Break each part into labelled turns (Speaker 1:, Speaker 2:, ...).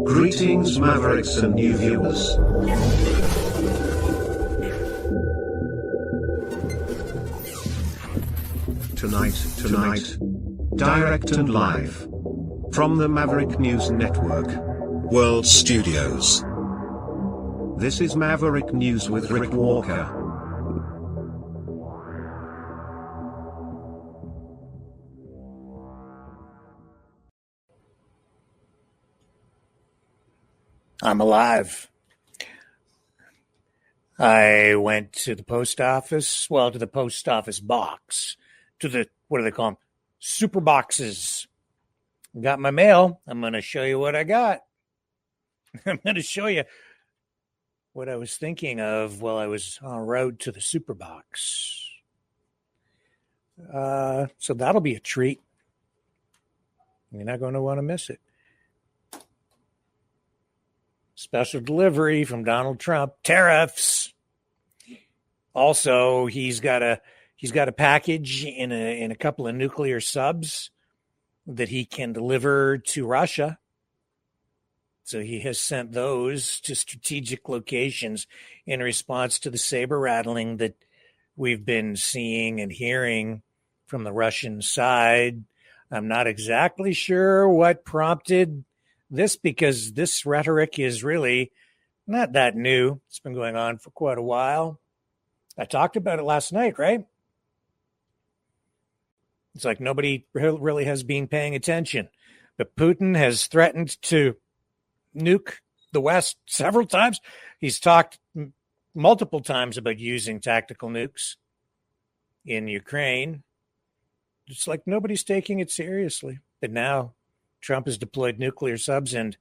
Speaker 1: Greetings, Mavericks and new viewers. Tonight, direct and live from the Maverick News Network World Studios. This is Maverick News with Rick Walker.
Speaker 2: I'm alive. I went to the post office, to the post office box, to the, what do they call them? Super boxes. Got my mail. I'm going to show you what I got. I'm going to show you what I was thinking of while I was en route to the super box. So that'll be a treat. You're not going to want to miss it. Special delivery from Donald Trump. Tariffs. Also, he's got a package in a couple of nuclear subs that he can deliver to Russia. So he has sent those to strategic locations in response to the saber rattling that we've been seeing and hearing from the Russian side. I'm not exactly sure what prompted this, because this rhetoric is really not that new. It's been going on for quite a while. I talked about it last night, right? It's like nobody really has been paying attention. But Putin has threatened to nuke the West several times. He's talked multiple times about using tactical nukes in Ukraine. It's like nobody's taking it seriously. But now Trump has deployed nuclear subs, and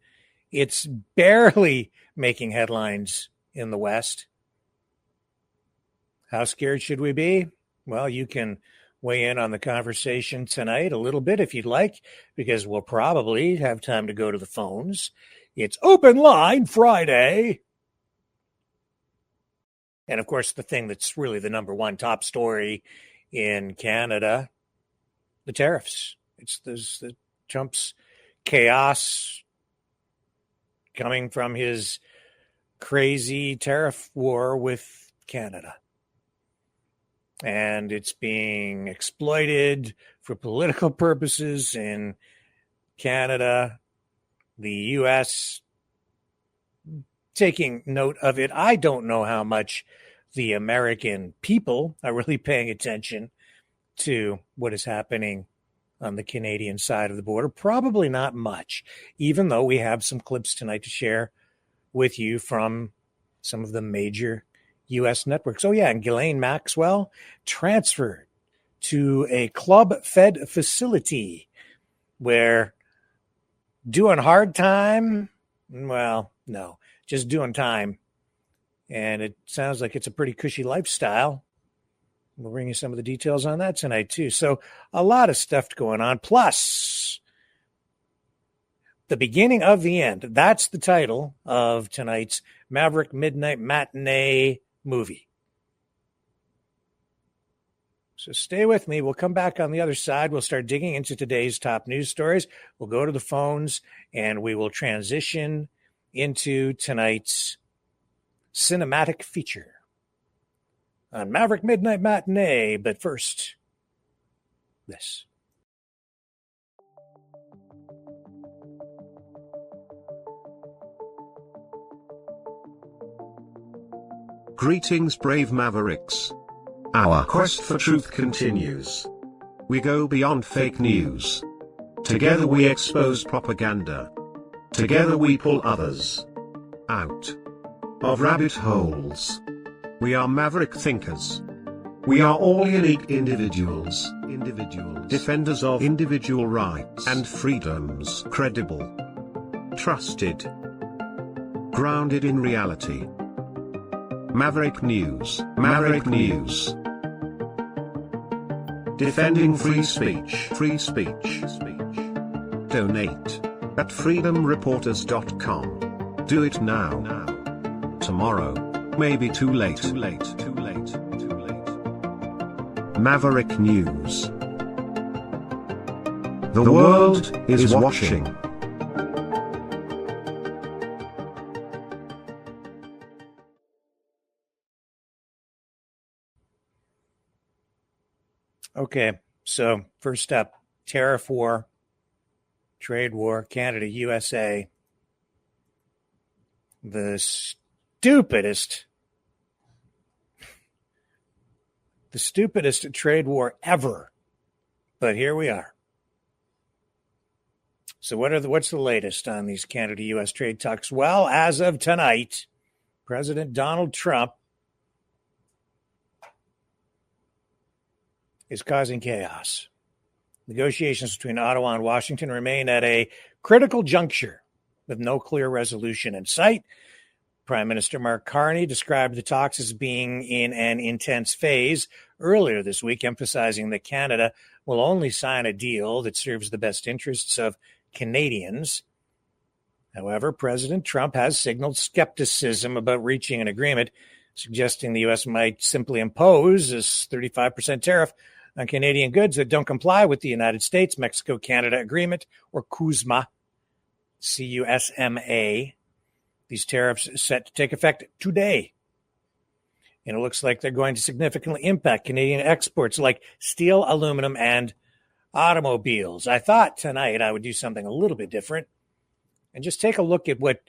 Speaker 2: it's barely making headlines in the West. How scared should we be? Well, you can weigh in on the conversation tonight a little bit if you'd like, because we'll probably have time to go to the phones. It's Open Line Friday. And, of course, the thing that's really the number one top story in Canada, the tariffs. It's the Trump's chaos coming from his crazy tariff war with Canada. And it's being exploited for political purposes in Canada, the U.S. taking note of it. I don't know how much the American people are really paying attention to what is happening on the Canadian side of the border. Probably not much, even though we have some clips tonight to share with you from some of the major U.S. networks. Oh, yeah, and Ghislaine Maxwell transferred to a club-fed facility where doing hard time, well, no, just doing time. And it sounds like it's a pretty cushy lifestyle. We'll bring you some of the details on that tonight, too. So a lot of stuff going on. Plus, the beginning of the end. That's the title of tonight's Maverick MidKnight Matinee movie. So stay with me. We'll come back on the other side. We'll start digging into today's top news stories. We'll go to the phones, and we will transition into tonight's cinematic feature on Maverick MidKnight Matinee. But first, this.
Speaker 1: Greetings, brave Mavericks. Our quest for truth continues. We go beyond fake news. Together we expose propaganda. Together we pull others out of rabbit holes. We are maverick thinkers. We are all unique individuals, defenders of individual rights and freedoms, credible, trusted, grounded in reality. Maverick News, Maverick News. Defending free speech, free speech. Donate at freedomreporters.com. Do it now. Tomorrow may be too late. Maverick News. The world is watching.
Speaker 2: Okay, so first up, tariff war, trade war, Canada, USA. The stupidest trade war ever. But here we are. So what's the latest on these Canada-U.S. trade talks? Well, as of tonight, President Donald Trump is causing chaos. Negotiations between Ottawa and Washington remain at a critical juncture with no clear resolution in sight. Prime Minister Mark Carney described the talks as being in an intense phase earlier this week, emphasizing that Canada will only sign a deal that serves the best interests of Canadians. However, President Trump has signaled skepticism about reaching an agreement, suggesting the U.S. might simply impose this 35% tariff on Canadian goods that don't comply with the United States Mexico-Canada Agreement, or CUSMA, C-U-S-M-A. These tariffs are set to take effect today. And it looks like they're going to significantly impact Canadian exports like steel, aluminum, and automobiles. I thought tonight I would do something a little bit different and just take a look at what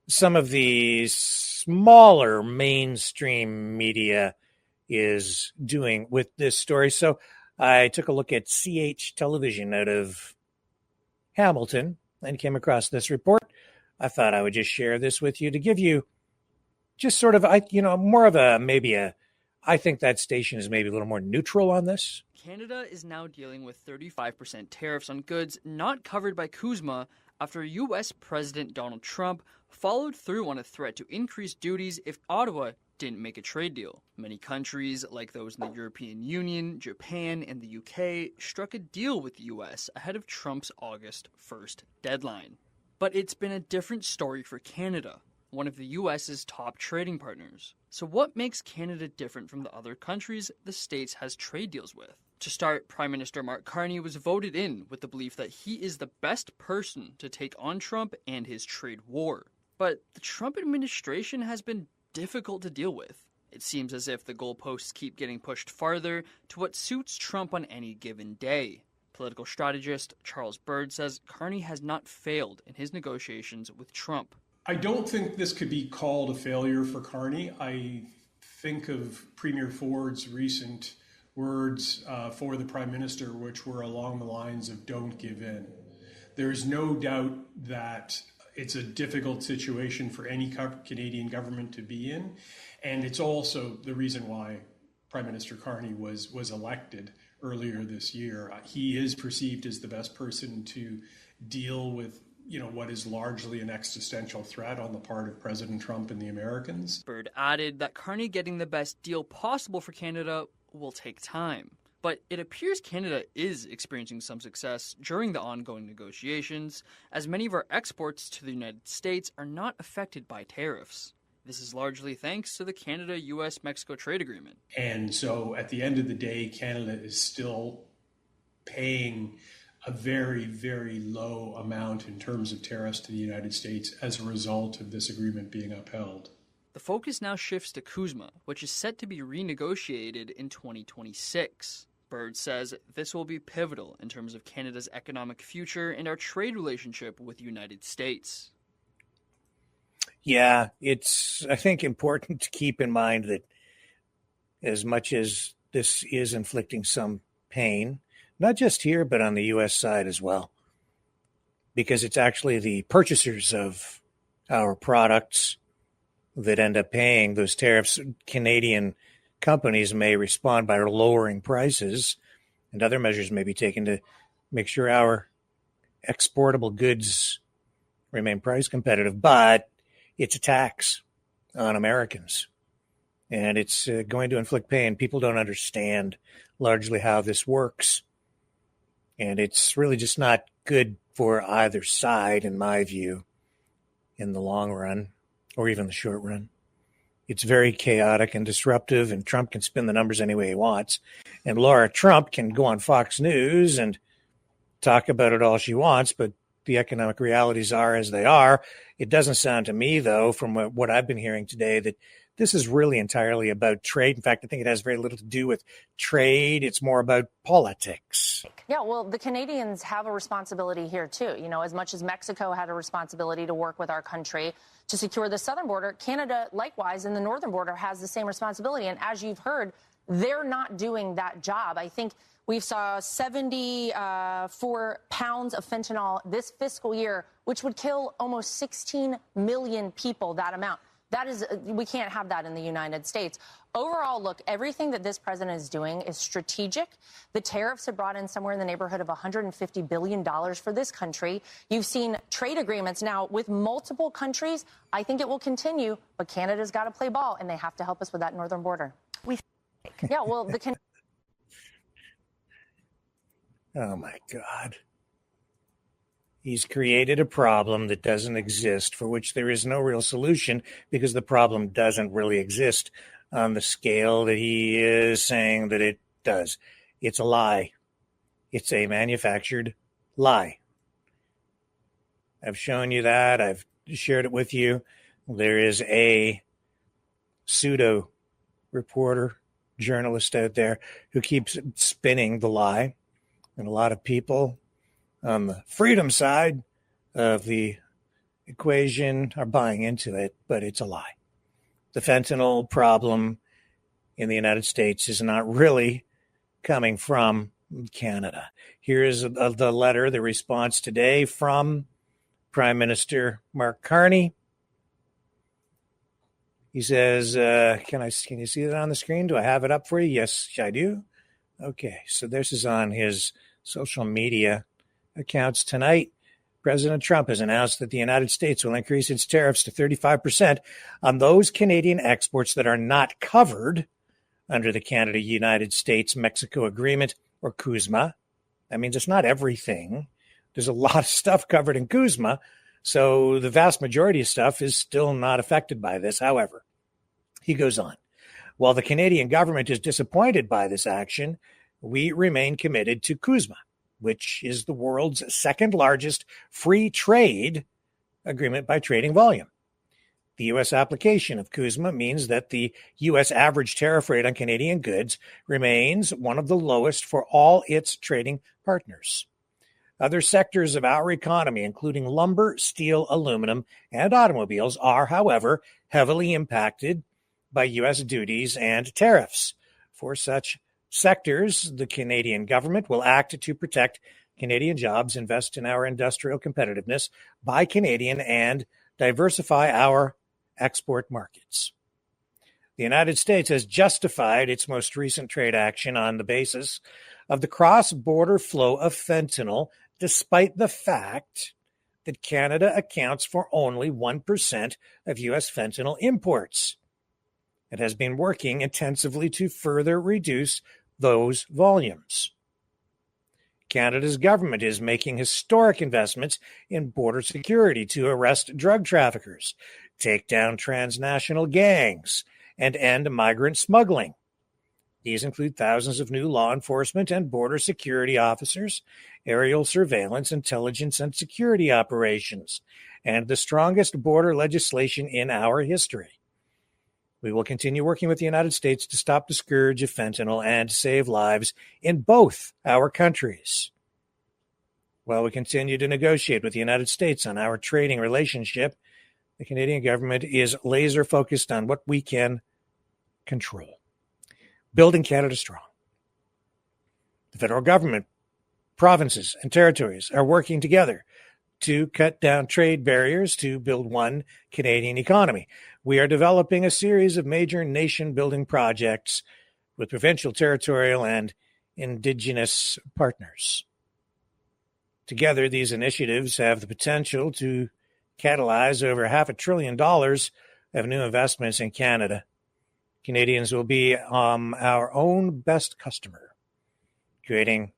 Speaker 2: some of the smaller mainstream media is doing with this story. So I took a look at CH Television out of Hamilton and came across this report. I thought I would just share this with you to give you just sort of, more of I think that station is maybe a little more neutral on this.
Speaker 3: Canada is now dealing with 35% tariffs on goods not covered by CUSMA after U.S. President Donald Trump followed through on a threat to increase duties if Ottawa didn't make a trade deal. Many countries, like those in the European Union, Japan, and the UK, struck a deal with the U.S. ahead of Trump's August 1st deadline. But it's been a different story for Canada, one of the U.S.'s top trading partners. So what makes Canada different from the other countries the States has trade deals with? To start, Prime Minister Mark Carney was voted in with the belief that he is the best person to take on Trump and his trade war. But the Trump administration has been difficult to deal with. It seems as if the goalposts keep getting pushed farther to what suits Trump on any given day. Political strategist Charles Bird says Carney has not failed in his negotiations with Trump.
Speaker 4: I don't think this could be called a failure for Carney. I think of Premier Ford's recent words for the Prime Minister, which were along the lines of "don't give in." There's no doubt that it's a difficult situation for any Canadian government to be in, and it's also the reason why Prime Minister Carney was elected earlier this year. He is perceived as the best person to deal with what is largely an existential threat on the part of President Trump and the Americans.
Speaker 3: Bird added that Carney getting the best deal possible for Canada will take time. But it appears Canada is experiencing some success during the ongoing negotiations, as many of our exports to the United States are not affected by tariffs. This is largely thanks to the Canada-US-Mexico trade agreement.
Speaker 4: And so at the end of the day, Canada is still paying a very, very low amount in terms of tariffs to the United States as a result of this agreement being upheld.
Speaker 3: The focus now shifts to CUSMA, which is set to be renegotiated in 2026. Bird says this will be pivotal in terms of Canada's economic future and our trade relationship with the United States.
Speaker 2: Yeah, it's, I think, important to keep in mind that as much as this is inflicting some pain, not just here, but on the U.S. side as well, because it's actually the purchasers of our products that end up paying those tariffs. Canadian companies may respond by lowering prices, and other measures may be taken to make sure our exportable goods remain price competitive, but it's a tax on Americans, and it's going to inflict pain. People don't understand largely how this works, and it's really just not good for either side, in my view, in the long run, or even the short run. It's very chaotic and disruptive, and Trump can spin the numbers any way he wants. And Laura Trump can go on Fox News and talk about it all she wants, but the economic realities are as they are. It doesn't sound to me, though, from what I've been hearing today, that this is really entirely about trade. In fact, I think it has very little to do with trade. It's more about politics.
Speaker 5: Yeah, well, the Canadians have a responsibility here, too. You know, as much as Mexico had a responsibility to work with our country to secure the southern border, Canada, likewise, in the northern border, has the same responsibility. And as you've heard, they're not doing that job. I think we saw 74 pounds of fentanyl this fiscal year, which would kill almost 16 million people, that amount. That is, we can't have that in the United States. Overall, look, everything that this president is doing is strategic. The tariffs have brought in somewhere in the neighborhood of $150 billion for this country. You've seen trade agreements now with multiple countries. I think it will continue, but Canada's got to play ball, and they have to help us with that northern border. Yeah, well,
Speaker 2: Oh, my God. He's created a problem that doesn't exist, for which there is no real solution, because the problem doesn't really exist on the scale that he is saying that it does. It's a lie. It's a manufactured lie. I've shown you that. I've shared it with you. There is a pseudo reporter, journalist out there who keeps spinning the lie. And a lot of people on the freedom side of the equation are buying into it, but it's a lie. The fentanyl problem in the United States is not really coming from Canada. Here is the letter, the response today from Prime Minister Mark Carney. He says, can you see that on the screen? Do I have it up for you? Yes, I do. Okay, so this is on his social media accounts tonight. President Trump has announced that the United States will increase its tariffs to 35% on those Canadian exports that are not covered under the Canada-United States-Mexico Agreement, or CUSMA. That means it's not everything. There's a lot of stuff covered in CUSMA, so the vast majority of stuff is still not affected by this. However, he goes on. While the Canadian government is disappointed by this action, we remain committed to CUSMA, which is the world's second largest free trade agreement by trading volume. The U.S. application of CUSMA means that the U.S. average tariff rate on Canadian goods remains one of the lowest for all its trading partners. Other sectors of our economy, including lumber, steel, aluminum, and automobiles, are, however, heavily impacted by U.S. duties and tariffs. For such sectors, the Canadian government will act to protect Canadian jobs, invest in our industrial competitiveness, buy Canadian, and diversify our export markets. The United States has justified its most recent trade action on the basis of the cross-border flow of fentanyl, despite the fact that Canada accounts for only 1% of U.S. fentanyl imports. It has been working intensively to further reduce those volumes. Canada's government is making historic investments in border security to arrest drug traffickers, take down transnational gangs, and end migrant smuggling. These include thousands of new law enforcement and border security officers, aerial surveillance, intelligence, and security operations, and the strongest border legislation in our history. We will continue working with the United States to stop the scourge of fentanyl and save lives in both our countries. While we continue to negotiate with the United States on our trading relationship, the Canadian government is laser focused on what we can control. Building Canada strong. The federal government, provinces, and territories are working together to cut down trade barriers to build one Canadian economy. We are developing a series of major nation-building projects with provincial, territorial, and Indigenous partners. Together, these initiatives have the potential to catalyze over $500 billion of new investments in Canada. Canadians will be our own best customer, creating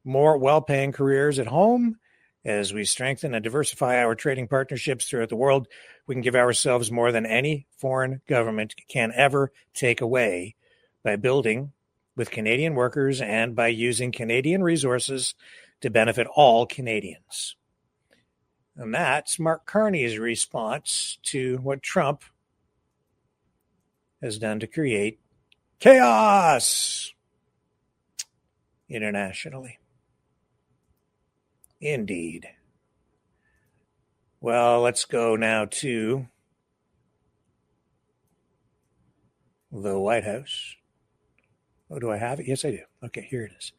Speaker 2: more well-paying careers at home. As we strengthen and diversify our trading partnerships throughout the world, we can give ourselves more than any foreign government can ever take away by building with Canadian workers and by using Canadian resources to benefit all Canadians. And that's Mark Carney's response to what Trump has done to create chaos internationally. Indeed. Well, let's go now to the White House. Oh, do I have it? Yes, I do. Okay, here it is.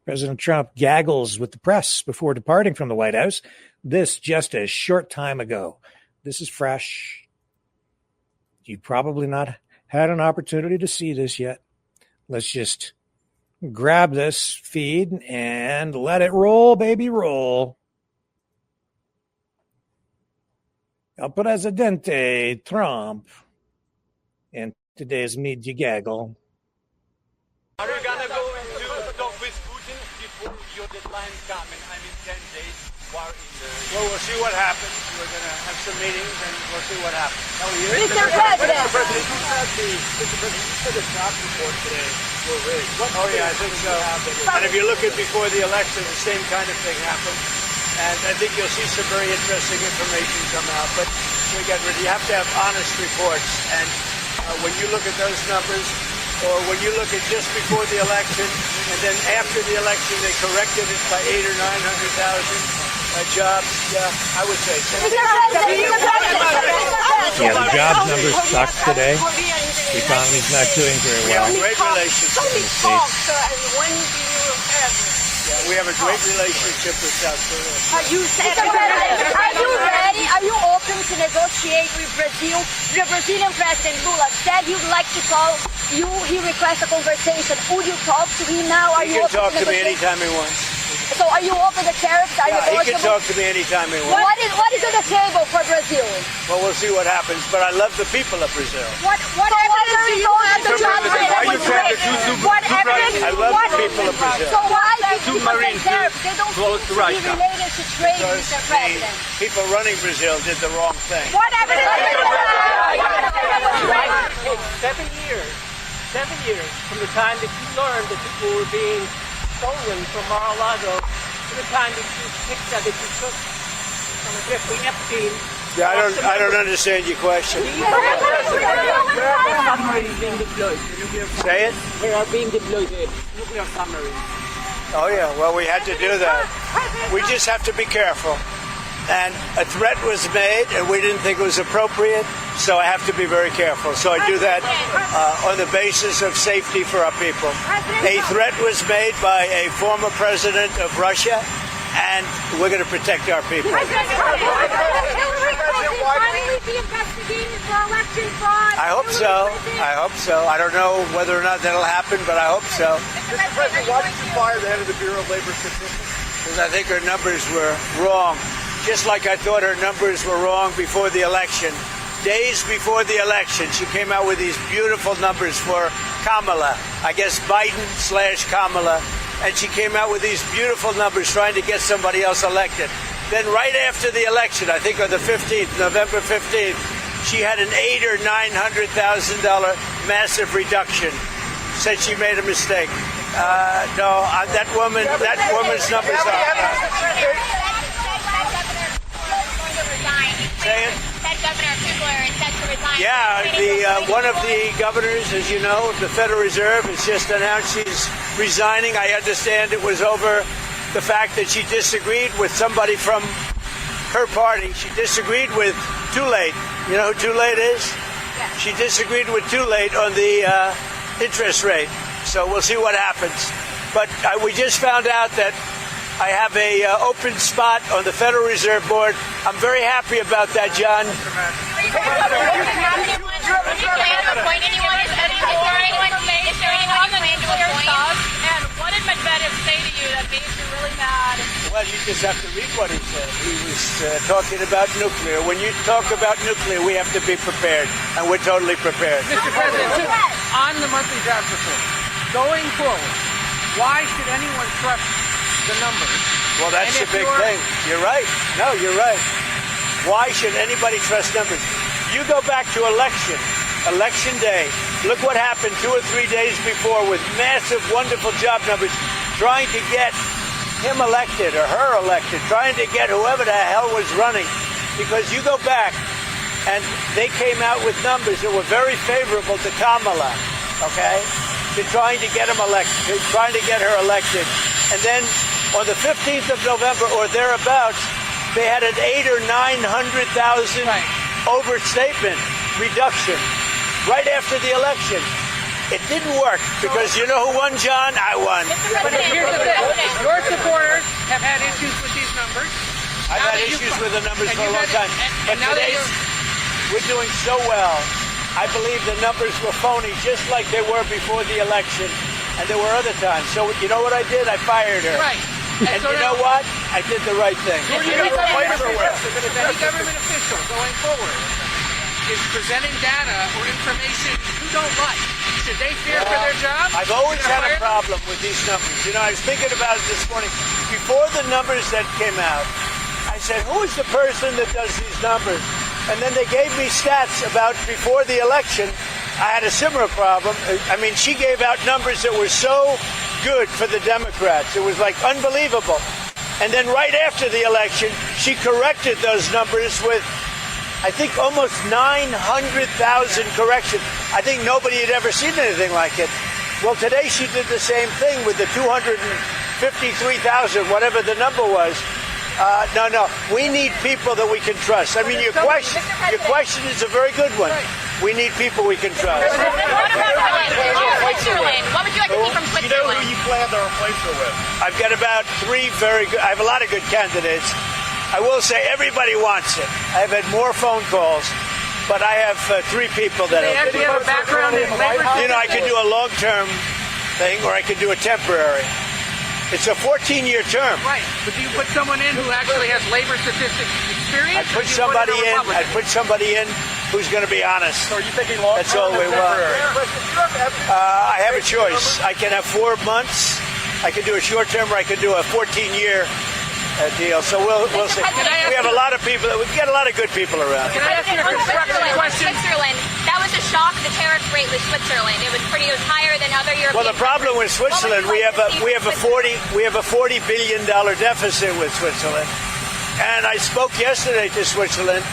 Speaker 2: President Trump gaggles with the press before departing from the White House. This just a short time ago. This is fresh. You've probably not had an opportunity to see this yet. Let's just grab this feed and let it roll, baby, roll. El Presidente Trump in today's media gaggle.
Speaker 6: Are you gonna go to talk with Putin before your deadline coming? I mean, 10 days while in the... Well, we'll see what happens. We're gonna have some meetings and we'll see what happens. How are you?
Speaker 7: Mr. President!
Speaker 6: Mr. President, you said the job report today were rigged. Oh, yeah, I think so. And if you look at before the election, the same kind of thing happened. And I think you'll see some very interesting information come out. But you have to have honest reports. And when you look at those numbers, or when you look at just before the election, and then after the election they corrected it by 800,000 or 900,000 jobs, I would say so.
Speaker 2: Yeah, the jobs numbers suck today. The economy's not doing very well.
Speaker 6: We have a great relationship with the States. Yeah, we have a great relationship with South Korea.
Speaker 7: Are you ready? Are you open to negotiate with Brazil? The Brazilian President Lula said he'd like to call you. He requests a conversation. Would you talk to him now?
Speaker 6: He can talk to me anytime he wants.
Speaker 7: So are you open to tariffs?
Speaker 6: He can talk to me anytime he wants.
Speaker 7: What is on the table for Brazil?
Speaker 6: Well, we'll see what happens, but I love the people of Brazil.
Speaker 7: What evidence do you have that you have What evidence?
Speaker 6: I love the people of Brazil.
Speaker 7: So why did you
Speaker 6: Marine
Speaker 7: tariffs? They don't
Speaker 6: close to Russia.
Speaker 7: be related to trade,
Speaker 6: Because
Speaker 7: Mr. President.
Speaker 6: the people running Brazil did the wrong thing.
Speaker 7: What evidence?
Speaker 8: 7 years. 7 years from the time that you learned that people were being stolen from Mar-a-Lago to the time that you picked that you took from Jeffrey Epstein.
Speaker 6: Yeah, I don't understand your question.
Speaker 8: Where are submarines being deployed?
Speaker 6: Say it?
Speaker 8: Where are being deployed nuclear submarines?
Speaker 6: Oh, yeah. Well, we had to do that. We just have to be careful. And a threat was made, and we didn't think it was appropriate, so I have to be very careful. So I do that on the basis of safety for our people. A threat was made by a former president of Russia, and we're going to protect our people. I hope so. I hope so. I don't know whether or not that'll happen, but I hope so.
Speaker 9: Mr. President, why did you fire the head of the Bureau of Labor Statistics?
Speaker 6: Because I think her numbers were wrong. Just like I thought her numbers were wrong before the election. Days before the election, she came out with these beautiful numbers for Kamala. I guess Biden/Kamala. And she came out with these beautiful numbers trying to get somebody else elected. Then right after the election, I think on the 15th, November 15th, she had an $800,000 or $900,000 massive reduction. Said she made a mistake. No, that woman's numbers are... Yeah, one of the governors, as you know, of the Federal Reserve has just announced she's resigning. I understand it was over the fact that she disagreed with somebody from her party. She disagreed with Too Late. You know who Too Late is? Yeah. She disagreed with Too Late on the interest rate. So we'll see what happens. But we just found out that I have a open spot on the Federal Reserve Board. I'm very happy about that, John.
Speaker 10: And what did Medvedev say to you that made you really mad?
Speaker 6: Well, you just have to read what he said. He was talking about nuclear. When you talk about nuclear, we have to be prepared, and we're totally prepared.
Speaker 8: Mr. President, on the monthly jobs report, going forward, why should anyone trust the numbers?
Speaker 6: Well, that's the big thing. You're right. No, you're right. Why should anybody trust numbers? You go back to election day. Look what happened 2 or 3 days before with massive, wonderful job numbers, trying to get him elected or her elected, trying to get whoever the hell was running, because you go back and they came out with numbers that were very favorable to Kamala, okay, to trying to get him elected, trying to get her elected. And then on the 15th of November or thereabouts, they had an 800,000 or 900,000 overstatement reduction right after the election. It didn't work because you know who won, John? I won.
Speaker 8: But here's the thing. Your supporters have had issues with these numbers.
Speaker 6: I've had issues with the numbers for a long time. But today's, we're doing so well. I believe the numbers were phony, just like they were before the election. And there were other times. So you know what I did? I fired her.
Speaker 8: Right.
Speaker 6: And so you know what? I did the right thing.
Speaker 8: Who are you going to replace her with? If any government official going forward is presenting data or information you don't like, should they fear for their job?
Speaker 6: I've always had a problem with these numbers. You know, I was thinking about it this morning. Before the numbers that came out, I said, who is the person that does these numbers? And then they gave me stats about before the election. I had a similar problem. I mean, she gave out numbers that were so good for the Democrats. It was like unbelievable. And then right after the election, she corrected those numbers with, I think, almost 900,000 corrections. I think nobody had ever seen anything like it. Well, today she did the same thing with the 253,000, whatever the number was. No. We need people that we can trust. I mean, your question is a very good one. We need people we can trust.
Speaker 10: What about Switzerland? What would you like to see from Switzerland?
Speaker 9: You know who you plan to replace her with?
Speaker 6: I've got about 3 very good. I have a lot of good candidates. I will say everybody wants it. I've had more phone calls, but I have 3 people that
Speaker 8: have a background in labor.
Speaker 6: You know, I could do a long-term thing, or I could do a temporary. It's a 14-year term.
Speaker 8: Right, but do you put someone in who actually has labor statistics experience?
Speaker 6: I'd put somebody in who's going to be honest.
Speaker 9: So are you thinking long-term?
Speaker 6: That's all we want. I have a choice. I can have 4 months. I can do a short term, or I can do a 14-year deal. So we'll see. We have a lot of people. We've got a lot of good people around.
Speaker 8: Can I ask you a construction question?
Speaker 10: Switzerland. That was a shock. The tariff rate with Switzerland. It was higher than other European.
Speaker 6: Well, the problem with Switzerland, we have a $40 billion deficit with Switzerland, and I spoke yesterday to Switzerland.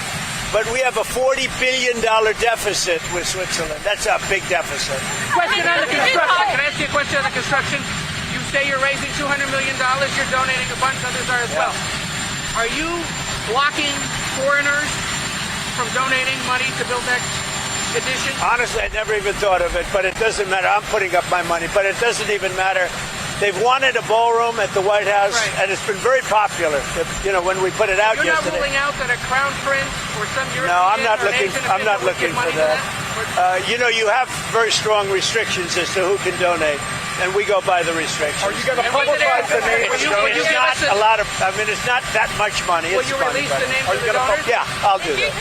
Speaker 6: But we have a $40 billion deficit with Switzerland. That's a big deficit.
Speaker 8: Question on the construction. Can I ask you a question on the construction? You say you're raising $200 million. You're donating a bunch. Others are as well. Are you blocking foreigners from donating money to build that addition?
Speaker 6: Honestly, I never even thought of it, but it doesn't matter. I'm putting up my money, but it doesn't even matter. They've wanted a ballroom at the White House, and it's been very popular. You know, when we put it out
Speaker 8: You're
Speaker 6: yesterday.
Speaker 8: You're not ruling out that a crown prince or some European
Speaker 6: No, I'm not
Speaker 8: or
Speaker 6: looking.
Speaker 8: Asian
Speaker 6: I'm not looking for that. You know, you have very strong restrictions as to who can donate, and we go by the restrictions.
Speaker 9: Are you going to publicize the names?
Speaker 6: It's not a lot of. I mean, it's not that much money.
Speaker 8: Will you release the names of the donors?
Speaker 6: Yeah, I'll do that.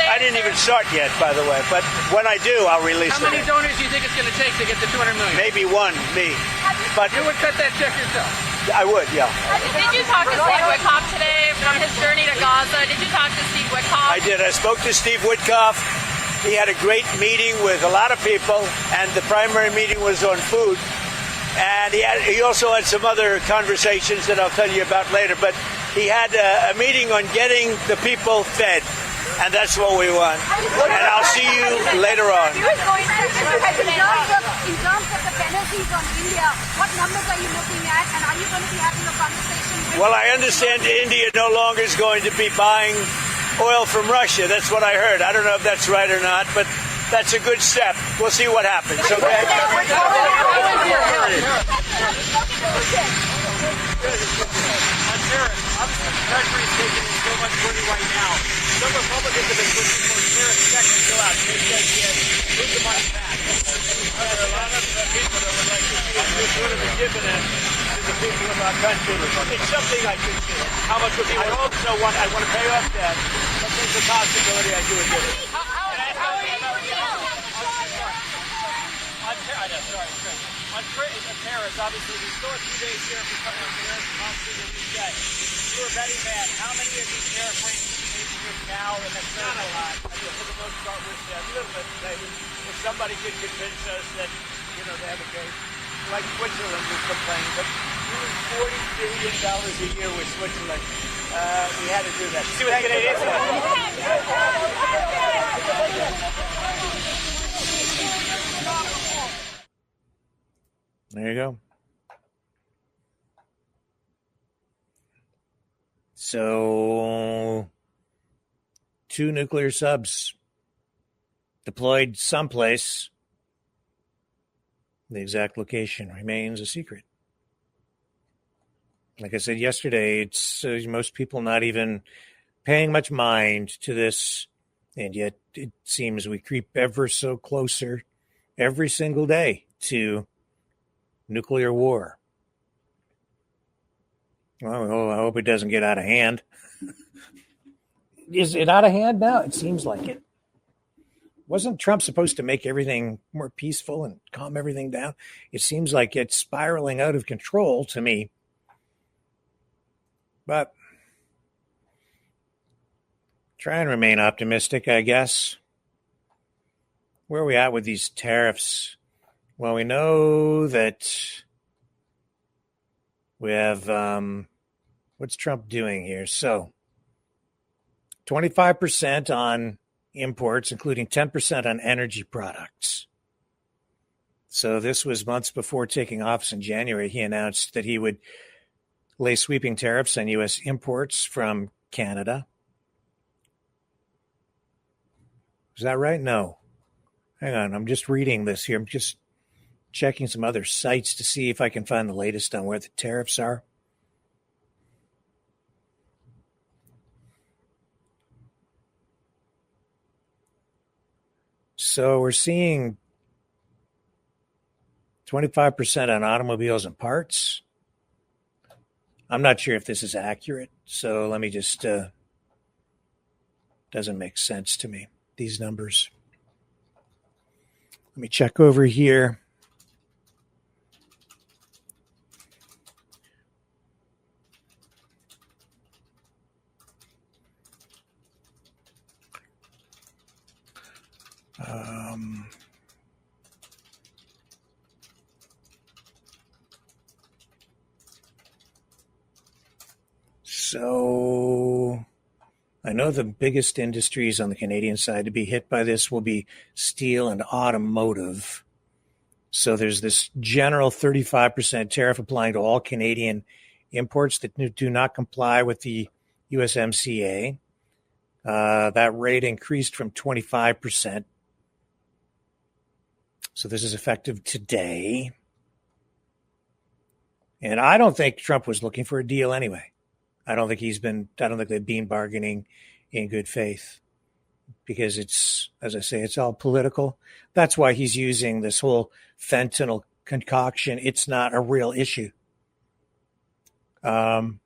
Speaker 6: I didn't even start yet, by the way. But when I do, I'll release them.
Speaker 8: How many donors do you think it's going to take to get to $200 million?
Speaker 6: Maybe one, me. But
Speaker 8: you would cut that check yourself.
Speaker 6: I would, yeah.
Speaker 10: Did you talk to Steve Witkoff today from his journey to Gaza? Did you talk to Steve Witkoff?
Speaker 6: I did. I spoke to Steve Witkoff. He had a great meeting with a lot of people, and the primary meeting was on food. And he also had some other conversations that I'll tell you about later. But he had a meeting on getting the people fed, and that's what we want. And I'll see you later on.
Speaker 7: In terms of the penalties on India, what numbers are you looking at, and are you going to be having a conversation with...
Speaker 6: Well, I understand India no longer is going to be buying oil from Russia. That's what I heard. I don't know if that's right or not, but that's a good step. We'll see what happens, okay?
Speaker 11: Treasury is taking in so much money right now. Some Republicans have been pushing for tariff checks to go out. They said, move the money back. There are a lot of people that would like to see this sort of a dividend to the people of our country. It's something I could do. How much would be? I also want to pay off debt, but there's a possibility I do a dividend. On tariffs, obviously, we still have 2 days here for tariffs, obviously, the weekend. You're a betting man. How many of these tariff rates are you making with now and that's not a lot? I mean, for the most part, we're a little bit, maybe. If somebody could convince us that, they have a case, like Switzerland was complaining, but
Speaker 6: doing $40 billion a year with Switzerland. We had to do that.
Speaker 11: See what the Canadians
Speaker 2: There you go. So, 2 nuclear subs deployed someplace. The exact location remains a secret. Like I said yesterday, it's most people not even paying much mind to this, and yet it seems we creep ever so closer every single day to nuclear war. Well, I hope it doesn't get out of hand. Is it out of hand now? It seems like it. Wasn't Trump supposed to make everything more peaceful and calm everything down? It seems like it's spiraling out of control to me. But try and remain optimistic, I guess. Where are we at with these tariffs? Well, we know that we have, what's Trump doing here? So 25% on imports, including 10% on energy products. So this was months before taking office in January. He announced that he would lay sweeping tariffs on U.S. imports from Canada. Is that right? No. Hang on. I'm just reading this here. I'm just checking some other sites to see if I can find the latest on where the tariffs are. So we're seeing 25% on automobiles and parts. I'm not sure if this is accurate, so let me just, doesn't make sense to me, these numbers. Let me check over here. So I know the biggest industries on the Canadian side to be hit by this will be steel and automotive. So there's this general 35% tariff applying to all Canadian imports that do not comply with the USMCA. That rate increased from 25%. So this is effective today. And I don't think Trump was looking for a deal anyway. I don't think they've been bargaining in good faith because it's, as I say, it's all political. That's why he's using this whole fentanyl concoction. It's not a real issue. And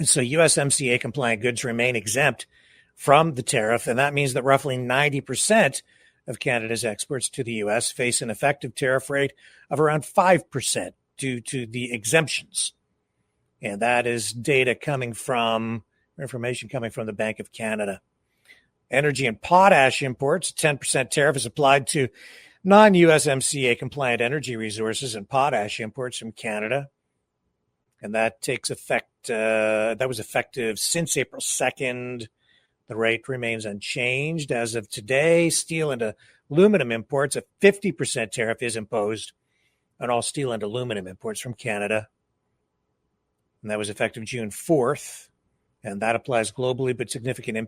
Speaker 2: so USMCA compliant goods remain exempt from the tariff, and that means that roughly 90% of Canada's exports to the U.S. face an effective tariff rate of around 5% due to the exemptions. And that is information coming from the Bank of Canada. Energy and potash imports, 10% tariff is applied to non-USMCA compliant energy resources and potash imports from Canada. And that takes effect, that was effective since April 2nd. The rate remains unchanged. As of today, steel and aluminum imports, a 50% tariff is imposed on all steel and aluminum imports from Canada. And that was effective June 4th. And that applies globally, but significantly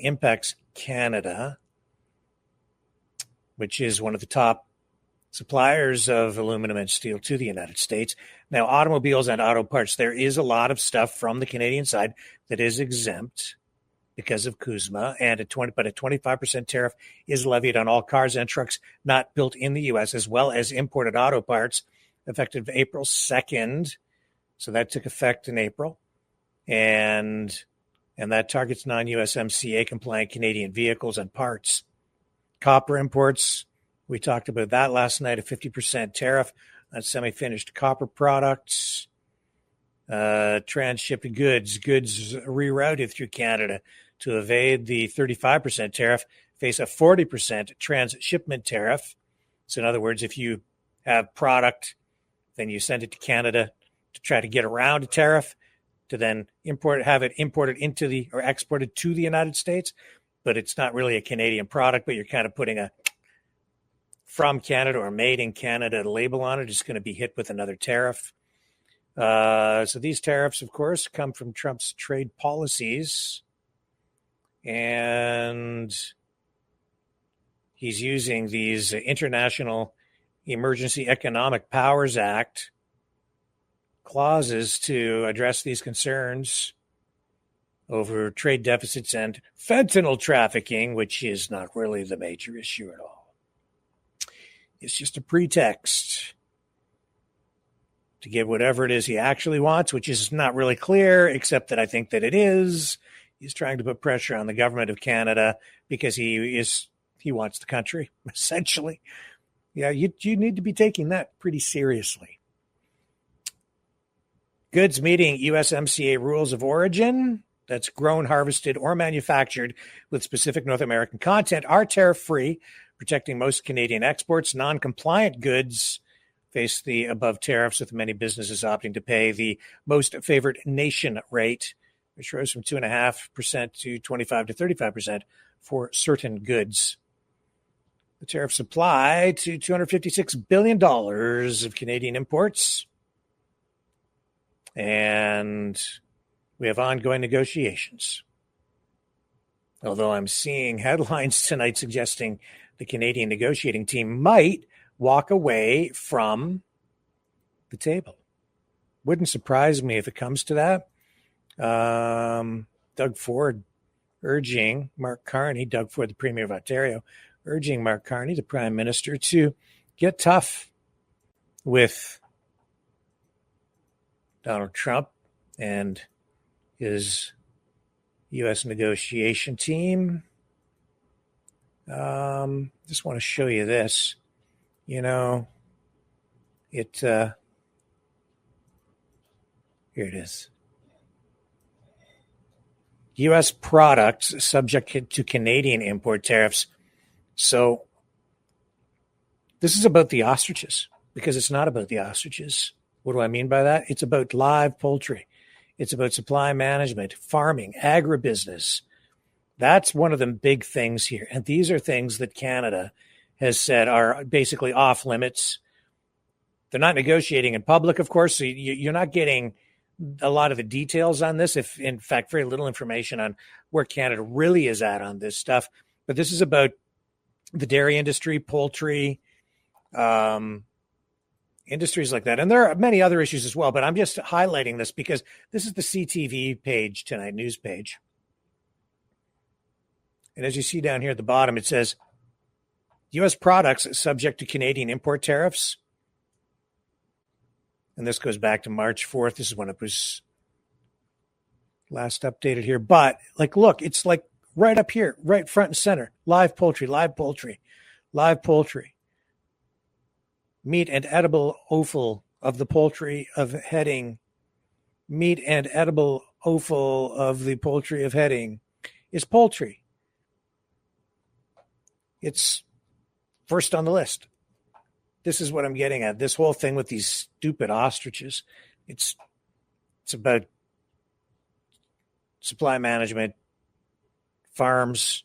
Speaker 2: impacts Canada, which is one of the top suppliers of aluminum and steel to the United States. Now, automobiles and auto parts, there is a lot of stuff from the Canadian side that is exempt because of CUSMA, and but a 25% tariff is levied on all cars and trucks not built in the U.S., as well as imported auto parts, effective April 2nd. So that took effect in April. And that targets non-USMCA compliant Canadian vehicles and parts. Copper imports, we talked about that last night, a 50% tariff on semi-finished copper products. Transshipped goods rerouted through Canada to evade the 35% tariff face a 40% transshipment tariff. So in other words, if you have product Then you send it to Canada to try to get around a tariff, to then have it imported or exported to the United States. But it's not really a Canadian product, but you're kind of putting a from Canada or made in Canada label on it. It's going to be hit with another tariff. So these tariffs, of course, come from Trump's trade policies. And he's using these International Emergency Economic Powers Act clauses to address these concerns over trade deficits and fentanyl trafficking, which is not really the major issue at all. It's just a pretext to give whatever it is he actually wants, which is not really clear, except that I think that it is. He's trying to put pressure on the government of Canada because he wants the country, essentially. Yeah, you need to be taking that pretty seriously. Goods meeting USMCA rules of origin that's grown, harvested, or manufactured with specific North American content are tariff-free, protecting most Canadian exports. Non-compliant goods face the above tariffs, with many businesses opting to pay the most favored nation rate, which rose from 2.5% to 25 to 35% for certain goods. The tariffs apply to $256 billion of Canadian imports. And we have ongoing negotiations. Although I'm seeing headlines tonight suggesting the Canadian negotiating team might walk away from the table. Wouldn't surprise me if it comes to that. Doug Ford, the Premier of Ontario, urging Mark Carney, the Prime Minister, to get tough with Donald Trump and his U.S. negotiation team. Just want to show you this. Here it is. U.S. products subject to Canadian import tariffs. So this is about the ostriches, because it's not about the ostriches. What do I mean by that? It's about live poultry. It's about supply management, farming, agribusiness. That's one of the big things here. And these are things that Canada has said are basically off limits. They're not negotiating in public, of course, so you're not getting a lot of the details on this, if in fact very little information on where Canada really is at on this stuff. But this is about the dairy industry, poultry, industries like that. And there are many other issues as well, but I'm just highlighting this because this is the CTV page tonight, news page. And as you see down here at the bottom, it says U.S. products subject to Canadian import tariffs. And this goes back to March 4th. This is when it was last updated here. But look, it's right up here, right front and center. Live poultry, live poultry, live poultry. Meat and edible offal of the poultry of heading. Meat and edible offal of the poultry of heading is poultry. It's first on the list. This is what I'm getting at. This whole thing with these stupid ostriches. It's about supply management, farms,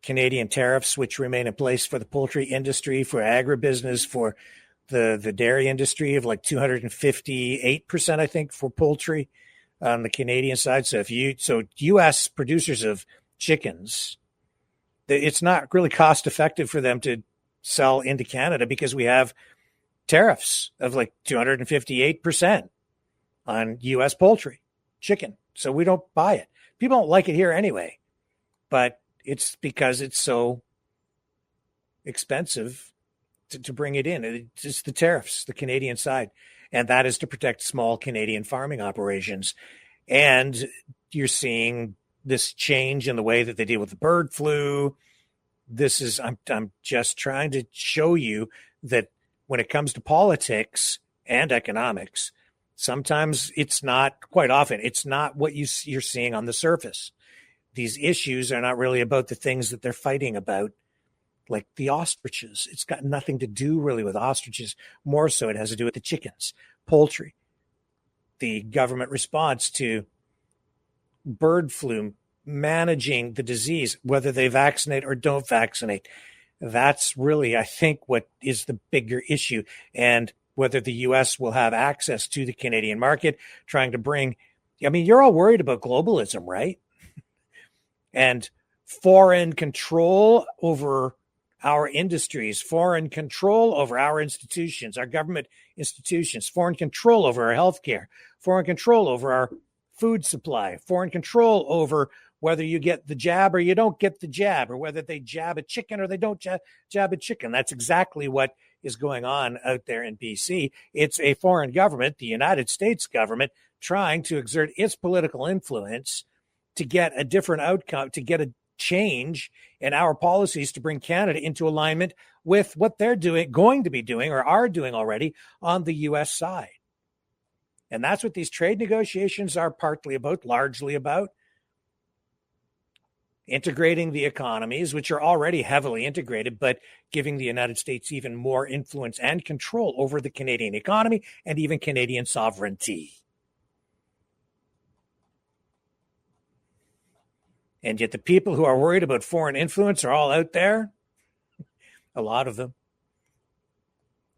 Speaker 2: Canadian tariffs, which remain in place for the poultry industry, for agribusiness, for the dairy industry of 258%, I think, for poultry on the Canadian side. So U.S. producers of chickens, it's not really cost effective for them to sell into Canada because we have tariffs of 258% on U.S. poultry, chicken. So we don't buy it. People don't like it here anyway, but it's because it's so expensive to bring it in. It's just the tariffs, the Canadian side. And that is to protect small Canadian farming operations. And you're seeing this change in the way that they deal with the bird flu. I'm just trying to show you that when it comes to politics and economics, sometimes quite often, it's not what you're seeing on the surface. These issues are not really about the things that they're fighting about like the ostriches. It's got nothing to do really with ostriches. More so, it has to do with the chickens, poultry. The government response to bird flu, managing the disease, whether they vaccinate or don't vaccinate. That's really, I think, what is the bigger issue. And whether the U.S. will have access to the Canadian market, trying to bring, I mean, you're all worried about globalism, right? And foreign control over our industries, foreign control over our institutions, our government institutions, foreign control over our healthcare, foreign control over our food supply, foreign control over whether you get the jab or you don't get the jab, or whether they jab a chicken or they don't jab a chicken. That's exactly what is going on out there in BC. It's a foreign government, the United States government, trying to exert its political influence to get a different outcome, to get a change in our policies to bring Canada into alignment with what they're going to be doing, or are doing already on the U.S. side. And that's what these trade negotiations are partly about, largely about. Integrating the economies, which are already heavily integrated, but giving the United States even more influence and control over the Canadian economy and even Canadian sovereignty. And yet the people who are worried about foreign influence are all out there, a lot of them,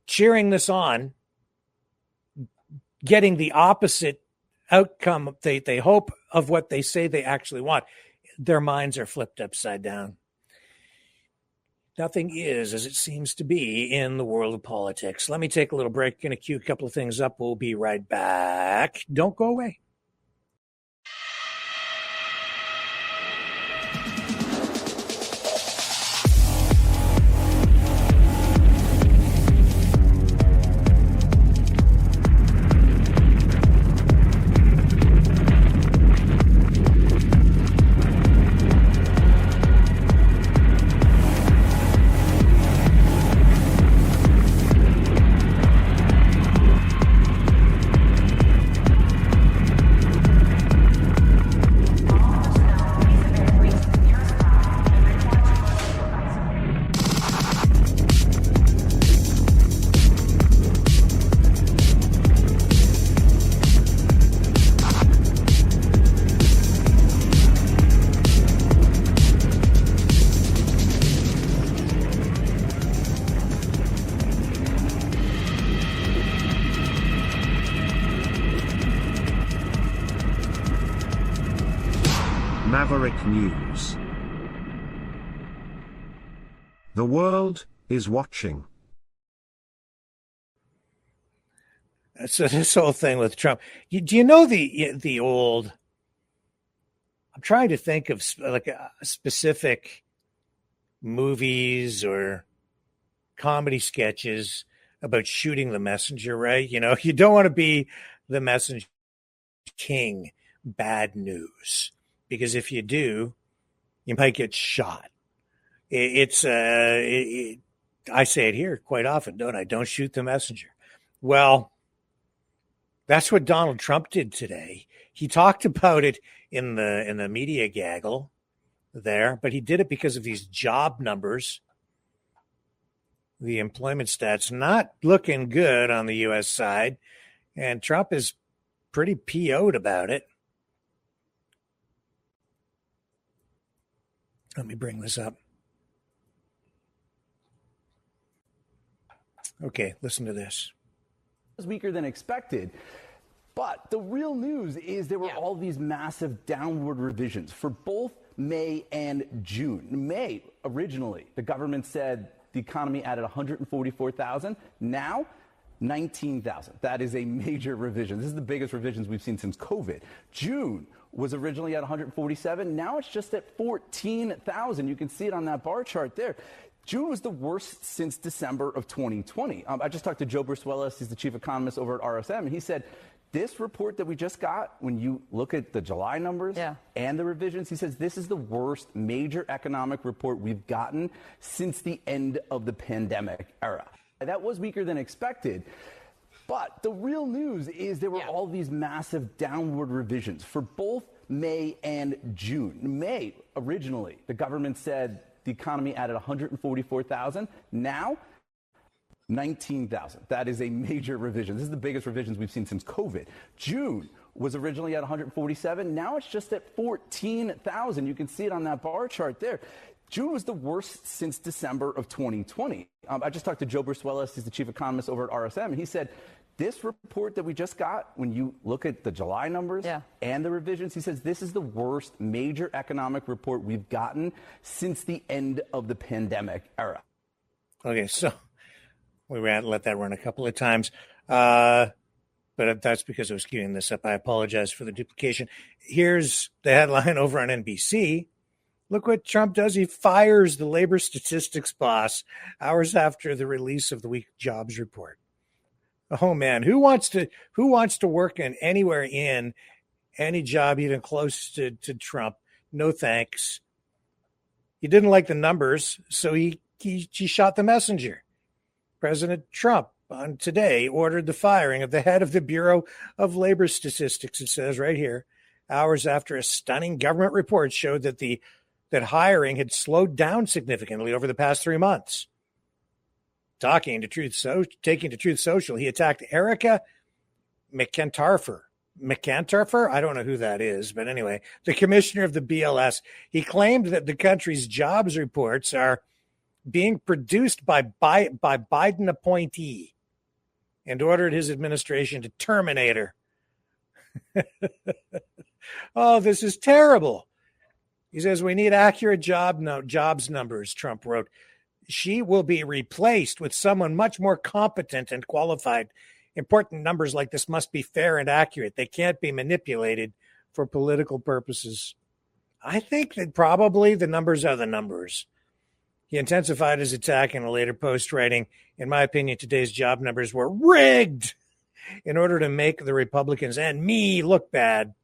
Speaker 2: cheering this on, getting the opposite outcome they hope of what they say they actually want. Their minds are flipped upside down. Nothing is as it seems to be in the world of politics. Let me take a little break. Going to queue a couple of things up. We'll be right back. Don't go away.
Speaker 1: Maverick News. The world is watching.
Speaker 2: So this whole thing with Trump, do you know the old? I'm trying to think of like a specific movies or comedy sketches about shooting the messenger, right? You know, you don't want to be the messenger king. Bad news. Because if you do, you might get shot. I say it here quite often, don't I? Don't shoot the messenger. Well, that's what Donald Trump did today. He talked about it in the media gaggle there, but he did it because of these job numbers. The employment stats not looking good on the U.S. side, and Trump is pretty PO'd about it. Let me bring this up. Okay, listen to this.
Speaker 12: It was weaker than expected. But the real news is there were all these massive downward revisions for both May and June. May, originally, the government said the economy added 144,000. Now, 19,000. That is a major revision. This is the biggest revisions we've seen since COVID. June was originally at 147. Now it's just at 14,000. You can see it on that bar chart there. June was the worst since December of 2020. I just talked to Joe Bruce-Willis. He's the chief economist over at RSM, and he said this report that we just got, when you look at the July numbers and the revisions, he says this is the worst major economic report we've gotten since the end of the pandemic era. That was weaker than expected. But the real news is there were all these massive downward revisions for both May and June. May, originally, the government said the economy added 144,000. Now, 19,000. That is a major revision. This is the biggest revisions we've seen since COVID. June was originally at 147. Now it's just at 14,000. You can see it on that bar chart there. June was the worst since December of 2020. I just talked to Joe Bruce-Willis. He's the chief economist over at RSM, and he said, this report that we just got, when you look at the July numbers and the revisions, he says this is the worst major economic report we've gotten since the end of the pandemic era.
Speaker 2: Okay, so we let that run a couple of times, but that's because I was queuing this up. I apologize for the duplication. Here's the headline over on NBC. Look what Trump does. He fires the labor statistics boss hours after the release of the week jobs report. Oh man, who wants to work in anywhere in any job even close to Trump? No thanks. He didn't like the numbers, so he shot the messenger. President Trump on today ordered the firing of the head of the Bureau of Labor Statistics. It says right here, hours after a stunning government report showed that hiring had slowed down significantly over the past 3 months. Taking to Truth Social, he attacked Erica McIntarfer. I don't know who that is, but anyway, the commissioner of the BLS. He claimed that the country's jobs reports are being produced by Biden appointee and ordered his administration to terminate her. Oh, this is terrible. He says we need accurate jobs numbers, Trump wrote. She will be replaced with someone much more competent and qualified. Important numbers like this must be fair and accurate. They can't be manipulated for political purposes. I think that probably the numbers are the numbers. He intensified his attack in a later post, writing, in my opinion, today's job numbers were rigged in order to make the Republicans and me look bad.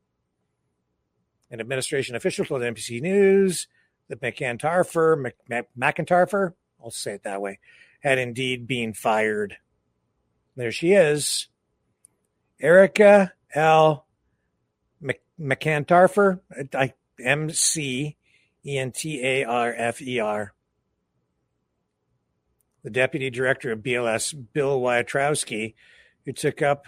Speaker 2: An administration official told NBC News that McIntarfer, I'll say it that way, had indeed been fired. There she is. Erica L. McIntarfer, McIntarfer. The deputy director of BLS, Bill Wyatrowski, who took up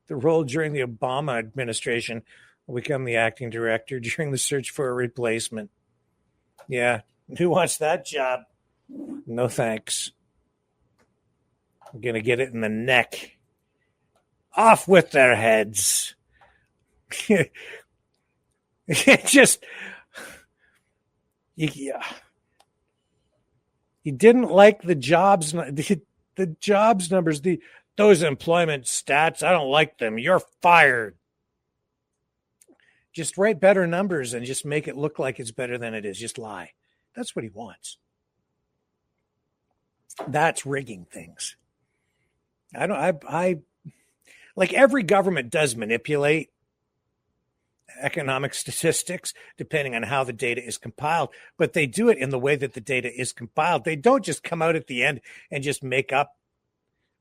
Speaker 2: the role during the Obama administration, will become the acting director during the search for a replacement. Yeah, who wants that job? No thanks. I'm going to get it in the neck. Off with their heads. It just, he didn't like the jobs numbers, those employment stats. I don't like them. You're fired. Just write better numbers and just make it look like it's better than it is. Just lie. That's what he wants. That's rigging things. I like every government does manipulate economic statistics depending on how the data is compiled, but they do it in the way that the data is compiled. They don't just come out at the end and just make up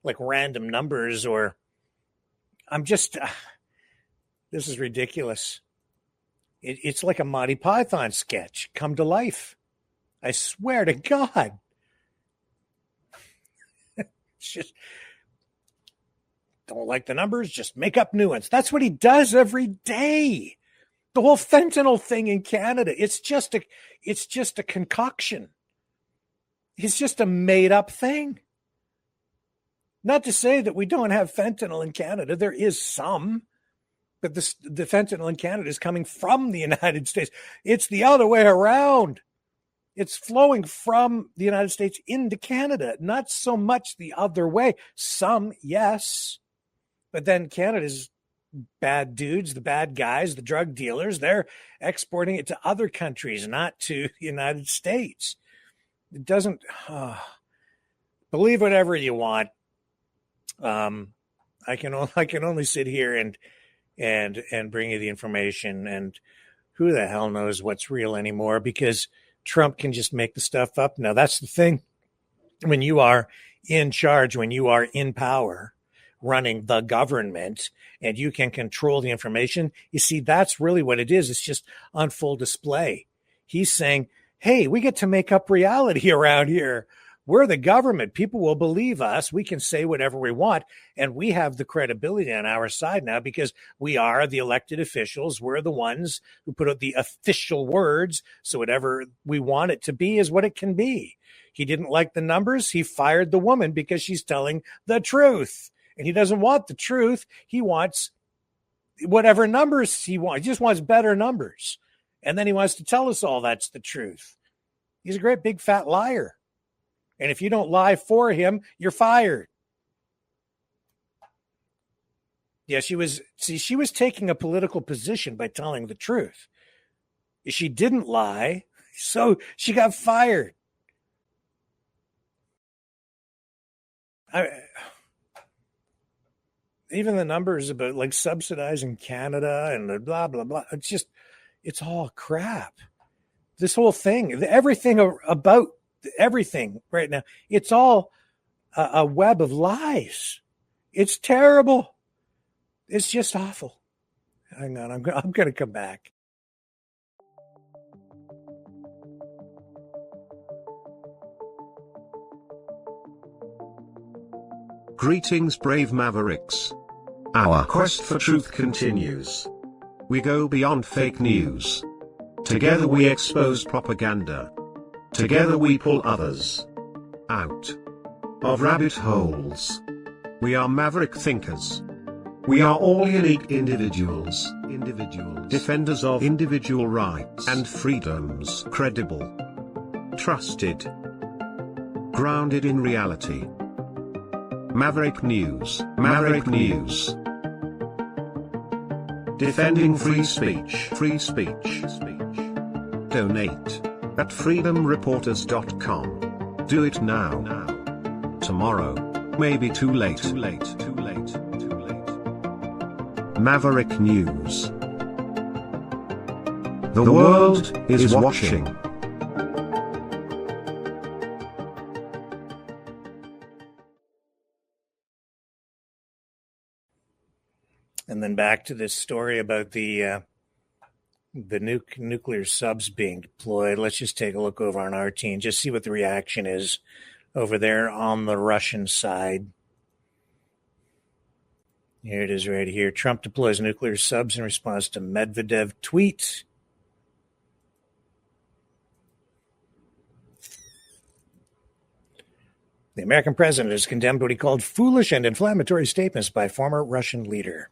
Speaker 2: like random numbers or this is ridiculous. It's like a Monty Python sketch come to life. I swear to God. It's just don't like the numbers, just make up new ones. That's what he does every day. The whole fentanyl thing in Canada, it's just a concoction. It's just a made up thing. Not to say that we don't have fentanyl in Canada. There is some, but the fentanyl in Canada is coming from the United States. It's the other way around. It's flowing from the United States into Canada, not so much the other way. Some, yes. But then Canada's bad dudes, the bad guys, the drug dealers, they're exporting it to other countries, not to the United States. It doesn't, believe whatever you want. I can only sit here and bring you the information, and who the hell knows what's real anymore, because Trump can just make the stuff up. Now, that's the thing. When you are in charge, when you are in power, running the government, and you can control the information, you see, that's really what it is. It's just on full display. He's saying, hey, we get to make up reality around here. We're the government. People will believe us. We can say whatever we want. And we have the credibility on our side now because we are the elected officials. We're the ones who put out the official words. So whatever we want it to be is what it can be. He didn't like the numbers. He fired the woman because she's telling the truth. And he doesn't want the truth. He wants whatever numbers he wants. He just wants better numbers. And then he wants to tell us all that's the truth. He's a great big fat liar. And if you don't lie for him, you're fired. Yeah, she was taking a political position by telling the truth. She didn't lie, so she got fired. Even the numbers about like subsidizing Canada and the blah, blah, blah. It's all crap. This whole thing, everything about everything right now, it's all a web of lies. It's terrible. It's just awful. Hang on, I'm going to come back.
Speaker 1: Greetings, brave Mavericks. Our quest for truth continues. We go beyond fake news. Together we expose propaganda. Together we pull others out of rabbit holes. We are maverick thinkers. We are all unique individuals, defenders of individual rights and freedoms, credible, trusted, grounded in reality. Maverick News, Maverick News. Defending free speech, free speech. Donate at freedomreporters.com. Do it now. Tomorrow may be too late. Maverick News. The world is watching.
Speaker 2: And then back to this story about the nuclear subs being deployed. Let's just take a look over on RT and just see what the reaction is over there on the Russian side. Here it is right here. Trump deploys nuclear subs in response to Medvedev tweet. The American president has condemned what he called foolish and inflammatory statements by former Russian leader.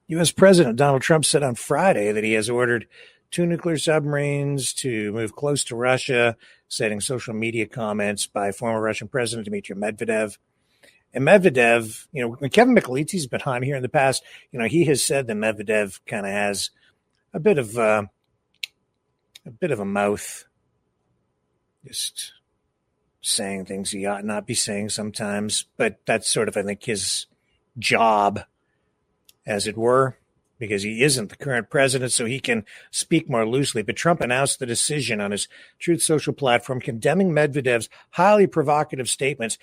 Speaker 2: U.S. President Donald Trump said on Friday that he has ordered 2 nuclear submarines to move close to Russia, citing social media comments by former Russian President Dmitry Medvedev. And Medvedev, when Kevin Michelizi's been on here in the past, he has said that Medvedev kind of has a bit of a mouth, just saying things he ought not be saying sometimes. But that's sort of, I think, his job, as it were, because he isn't the current president, so he can speak more loosely. But Trump announced the decision on his Truth Social platform, condemning Medvedev's highly provocative statements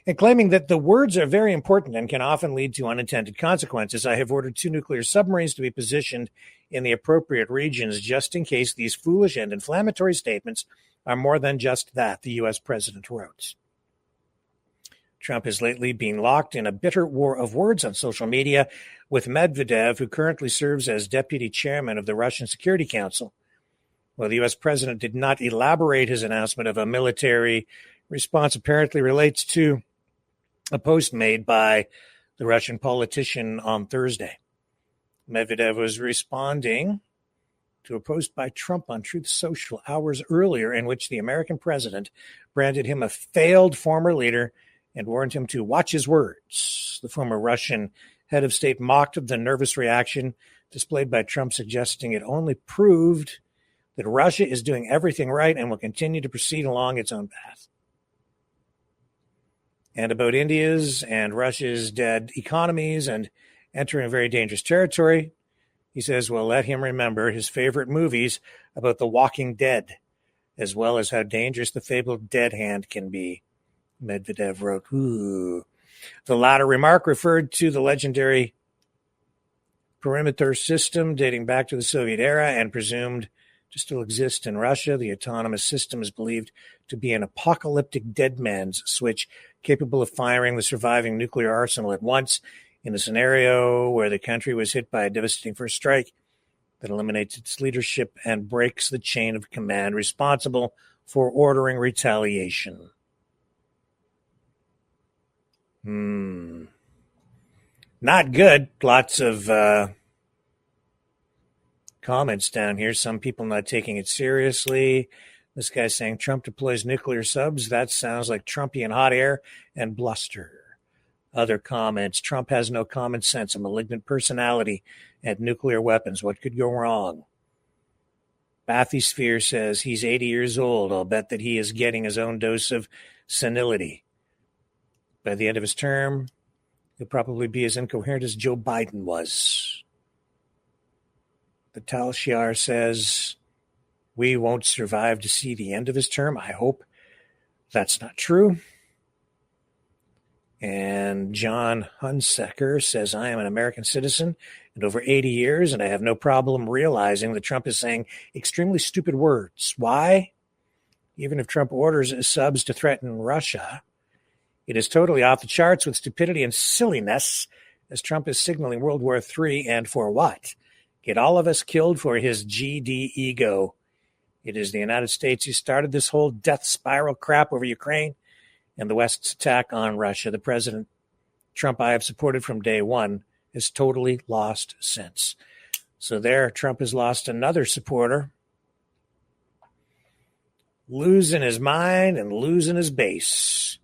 Speaker 2: and claiming that the words are very important and can often lead to unintended consequences. I have ordered 2 nuclear submarines to be positioned in the appropriate regions just in case these foolish and inflammatory statements are more than just that, the U.S. president wrote. Trump has lately been locked in a bitter war of words on social media with Medvedev, who currently serves as deputy chairman of the Russian Security Council. Well, the U.S. president did not elaborate his announcement of a military response, apparently relates to a post made by the Russian politician on Thursday. Medvedev was responding to a post by Trump on Truth Social hours earlier in which the American president branded him a failed former leader and warned him to watch his words. The former Russian head of state mocked the nervous reaction displayed by Trump, suggesting it only proved that Russia is doing everything right and will continue to proceed along its own path. And about India's and Russia's dead economies and entering a very dangerous territory, he says, well, let him remember his favorite movies about the Walking Dead, as well as how dangerous the fabled dead hand can be. Medvedev wrote, ooh. The latter remark referred to the legendary perimeter system dating back to the Soviet era and presumed to still exist in Russia. The autonomous system is believed to be an apocalyptic dead man's switch capable of firing the surviving nuclear arsenal at once in a scenario where the country was hit by a devastating first strike that eliminates its leadership and breaks the chain of command responsible for ordering retaliation. Not good. Lots of comments down here. Some people not taking it seriously. This guy's saying Trump deploys nuclear subs. That sounds like Trumpian hot air and bluster. Other comments. Trump has no common sense, a malignant personality, and nuclear weapons. What could go wrong? Bathysphere says he's 80 years old. I'll bet that he is getting his own dose of senility. By the end of his term, he'll probably be as incoherent as Joe Biden was. The Tal Shiar says we won't survive to see the end of his term. I hope that's not true. And John Hunsaker says, I am an American citizen and over 80 years, and I have no problem realizing that Trump is saying extremely stupid words. Why? Even if Trump orders his subs to threaten Russia, it is totally off the charts with stupidity and silliness, as Trump is signaling World War III, and for what? Get all of us killed for his GD ego. It is the United States who started this whole death spiral crap over Ukraine and the West's attack on Russia. The President Trump I have supported from day one has totally lost sense. So there, Trump has lost another supporter, losing his mind and losing his base.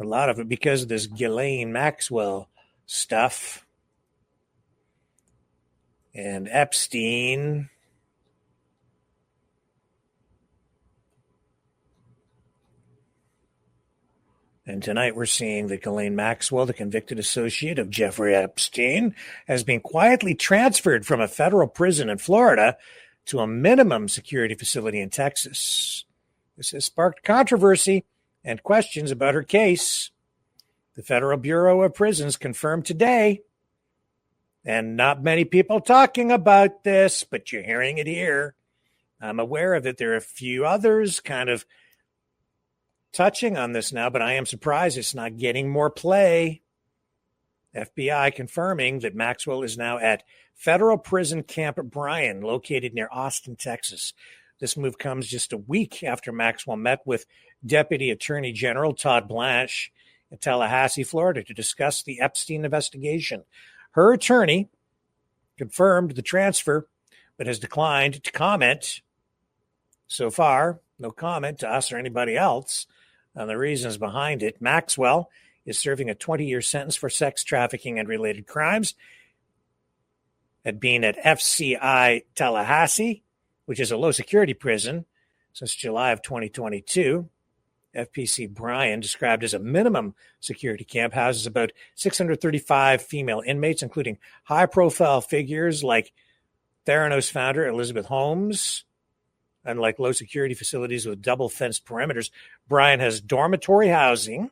Speaker 2: A lot of it because of this Ghislaine Maxwell stuff and Epstein. And tonight we're seeing that Ghislaine Maxwell, the convicted associate of Jeffrey Epstein, has been quietly transferred from a federal prison in Florida to a minimum security facility in Texas. This has sparked controversy and questions about her case. The Federal Bureau of Prisons confirmed today, and not many people talking about this, but you're hearing it here. I'm aware of it. There are a few others kind of touching on this now, but I am surprised it's not getting more play. FBI confirming that Maxwell is now at Federal Prison Camp Bryan, located near Austin, Texas. This move comes just a week after Maxwell met with Deputy Attorney General Todd Blanche in Tallahassee, Florida, to discuss the Epstein investigation. Her attorney confirmed the transfer, but has declined to comment. So far, no comment to us or anybody else on the reasons behind it. Maxwell is serving a 20-year sentence for sex trafficking and related crimes, had been at FCI Tallahassee, which is a low-security prison, since July of 2022. FPC Bryan, described as a minimum security camp, houses about 635 female inmates, including high-profile figures like Theranos founder Elizabeth Holmes. Unlike low-security facilities with double-fenced perimeters, Bryan has dormitory housing,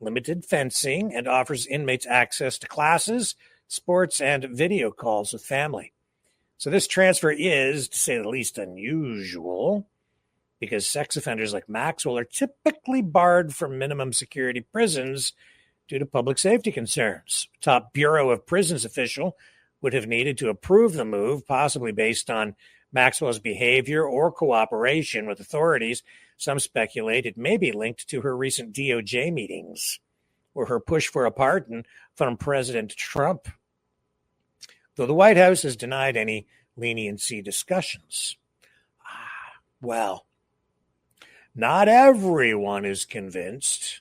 Speaker 2: limited fencing, and offers inmates access to classes, sports, and video calls with family. So this transfer is, to say the least, unusual, because sex offenders like Maxwell are typically barred from minimum security prisons due to public safety concerns. A top Bureau of Prisons official would have needed to approve the move, possibly based on Maxwell's behavior or cooperation with authorities. Some speculate it may be linked to her recent DOJ meetings or her push for a pardon from President Trump, though the White House has denied any leniency discussions. Well, not everyone is convinced.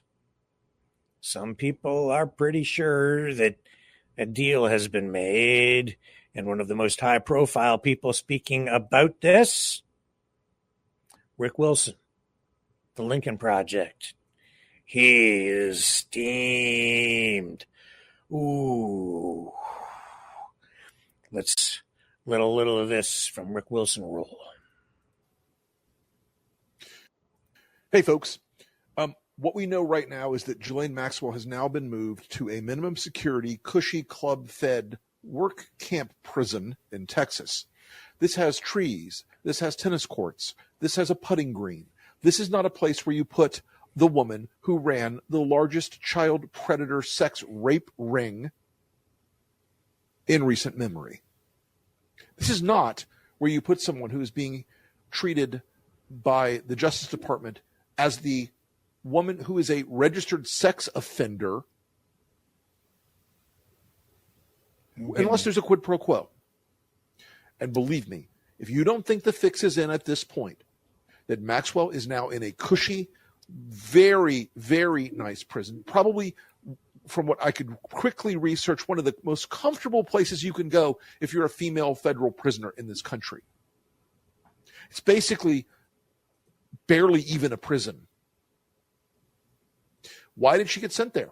Speaker 2: Some people are pretty sure that a deal has been made, and one of the most high-profile people speaking about this, Rick Wilson, the Lincoln Project. He is steamed. Ooh. Let's let a little of this from Rick Wilson roll.
Speaker 9: Hey, folks. What we know right now is that Ghislaine Maxwell has now been moved to a minimum security, cushy, club-fed work camp prison in Texas. This has trees. This has tennis courts. This has a putting green. This is not a place where you put the woman who ran the largest child predator sex rape ring in recent memory. This is not where you put someone who is being treated by the Justice Department as the woman who is a registered sex offender, unless there's a quid pro quo. And believe me, if you don't think the fix is in at this point, that Maxwell is now in a cushy, very, very nice prison, probably, from what I could quickly research, one of the most comfortable places you can go if you're a female federal prisoner in this country. It's basically barely even a prison. Why did she get sent there?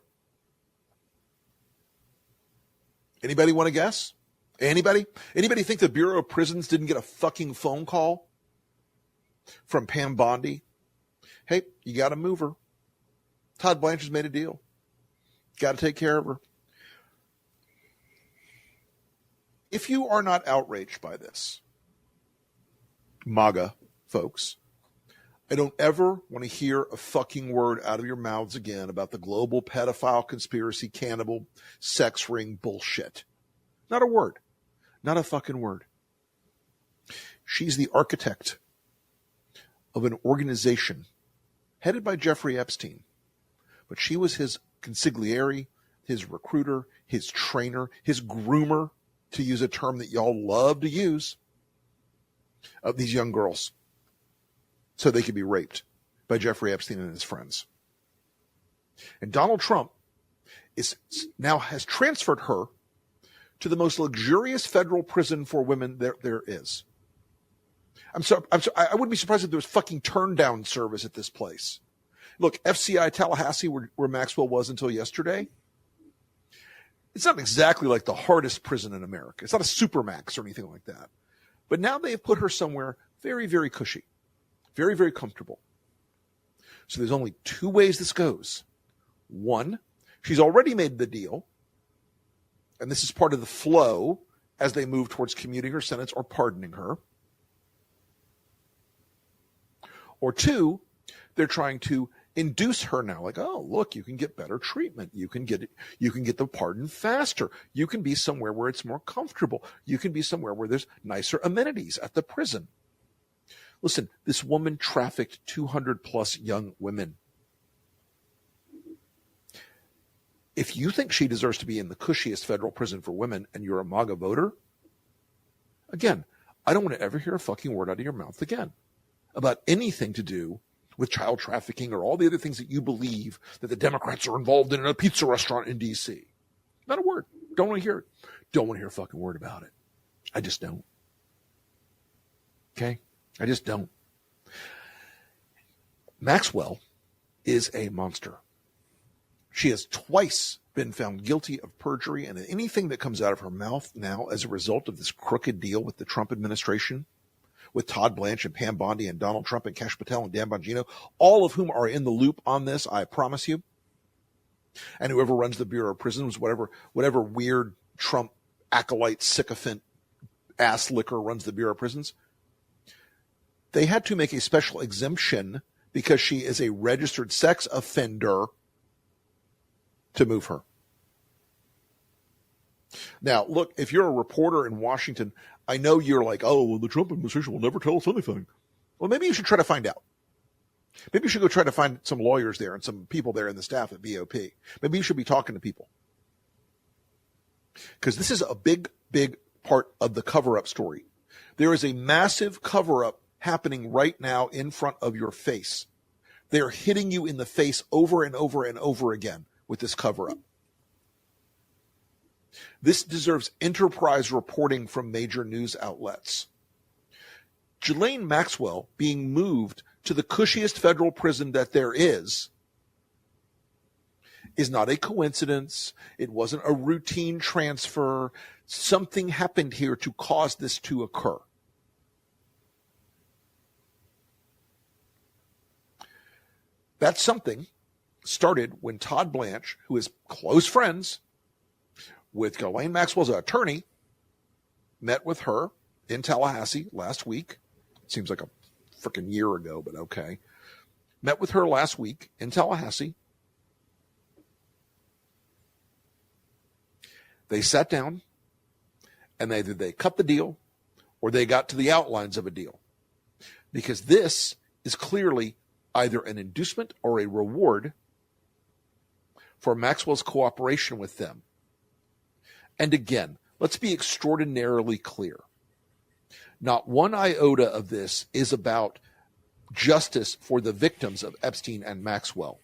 Speaker 9: Anybody want to guess? Anybody? Anybody think the Bureau of Prisons didn't get a fucking phone call from Pam Bondi? Hey, you got to move her. Todd Blanchard's made a deal. Got to take care of her. If you are not outraged by this, MAGA folks, I don't ever want to hear a fucking word out of your mouths again about the global pedophile conspiracy, cannibal, sex ring bullshit. Not a word. Not a fucking word. She's the architect of an organization headed by Jeffrey Epstein. But she was his consigliere, his recruiter, his trainer, his groomer, to use a term that y'all love to use, of these young girls so they could be raped by Jeffrey Epstein and his friends. And Donald Trump now has transferred her to the most luxurious federal prison for women there is. I wouldn't be surprised if there was fucking turn down service at this place. Look, FCI Tallahassee, where Maxwell was until yesterday, it's not exactly like the hardest prison in America. It's not a supermax or anything like that. But now they have put her somewhere very, very cushy, very, very comfortable. So there's only two ways this goes. One, she's already made the deal, and this is part of the flow as they move towards commuting her sentence or pardoning her. Or two, they're trying to induce her now, like, oh, look, you can get better treatment. You can get the pardon faster. You can be somewhere where it's more comfortable. You can be somewhere where there's nicer amenities at the prison. Listen, this woman trafficked 200 plus young women. If you think she deserves to be in the cushiest federal prison for women and you're a MAGA voter, again, I don't want to ever hear a fucking word out of your mouth again about anything to do with child trafficking or all the other things that you believe that the Democrats are involved in a pizza restaurant in D.C. Not a word. Don't want to hear it. Don't want to hear a fucking word about it. I just don't. Okay? I just don't. Maxwell is a monster. She has twice been found guilty of perjury, and anything that comes out of her mouth now as a result of this crooked deal with the Trump administration, with Todd Blanche and Pam Bondi and Donald Trump and Kash Patel and Dan Bongino, all of whom are in the loop on this, I promise you. And whoever runs the Bureau of Prisons, whatever weird Trump acolyte sycophant ass licker runs the Bureau of Prisons, they had to make a special exemption because she is a registered sex offender to move her. Now, look, if you're a reporter in Washington, I know you're like, oh, well, the Trump administration will never tell us anything. Well, maybe you should try to find out. Maybe you should go try to find some lawyers there and some people there in the staff at BOP. Maybe you should be talking to people. Because this is a big, big part of the cover-up story. There is a massive cover-up happening right now in front of your face. They're hitting you in the face over and over and over again with this cover-up. This deserves enterprise reporting from major news outlets. Ghislaine Maxwell being moved to the cushiest federal prison that there is not a coincidence. It wasn't a routine transfer. Something happened here to cause this to occur. That something started when Todd Blanche, who is close friends with Ghislaine Maxwell's attorney, met with her in Tallahassee last week. Seems like a freaking year ago, but okay. Met with her last week in Tallahassee. They sat down, and either they cut the deal or they got to the outlines of a deal. Because this is clearly either an inducement or a reward for Maxwell's cooperation with them. And again, let's be extraordinarily clear. Not one iota of this is about justice for the victims of Epstein and Maxwell.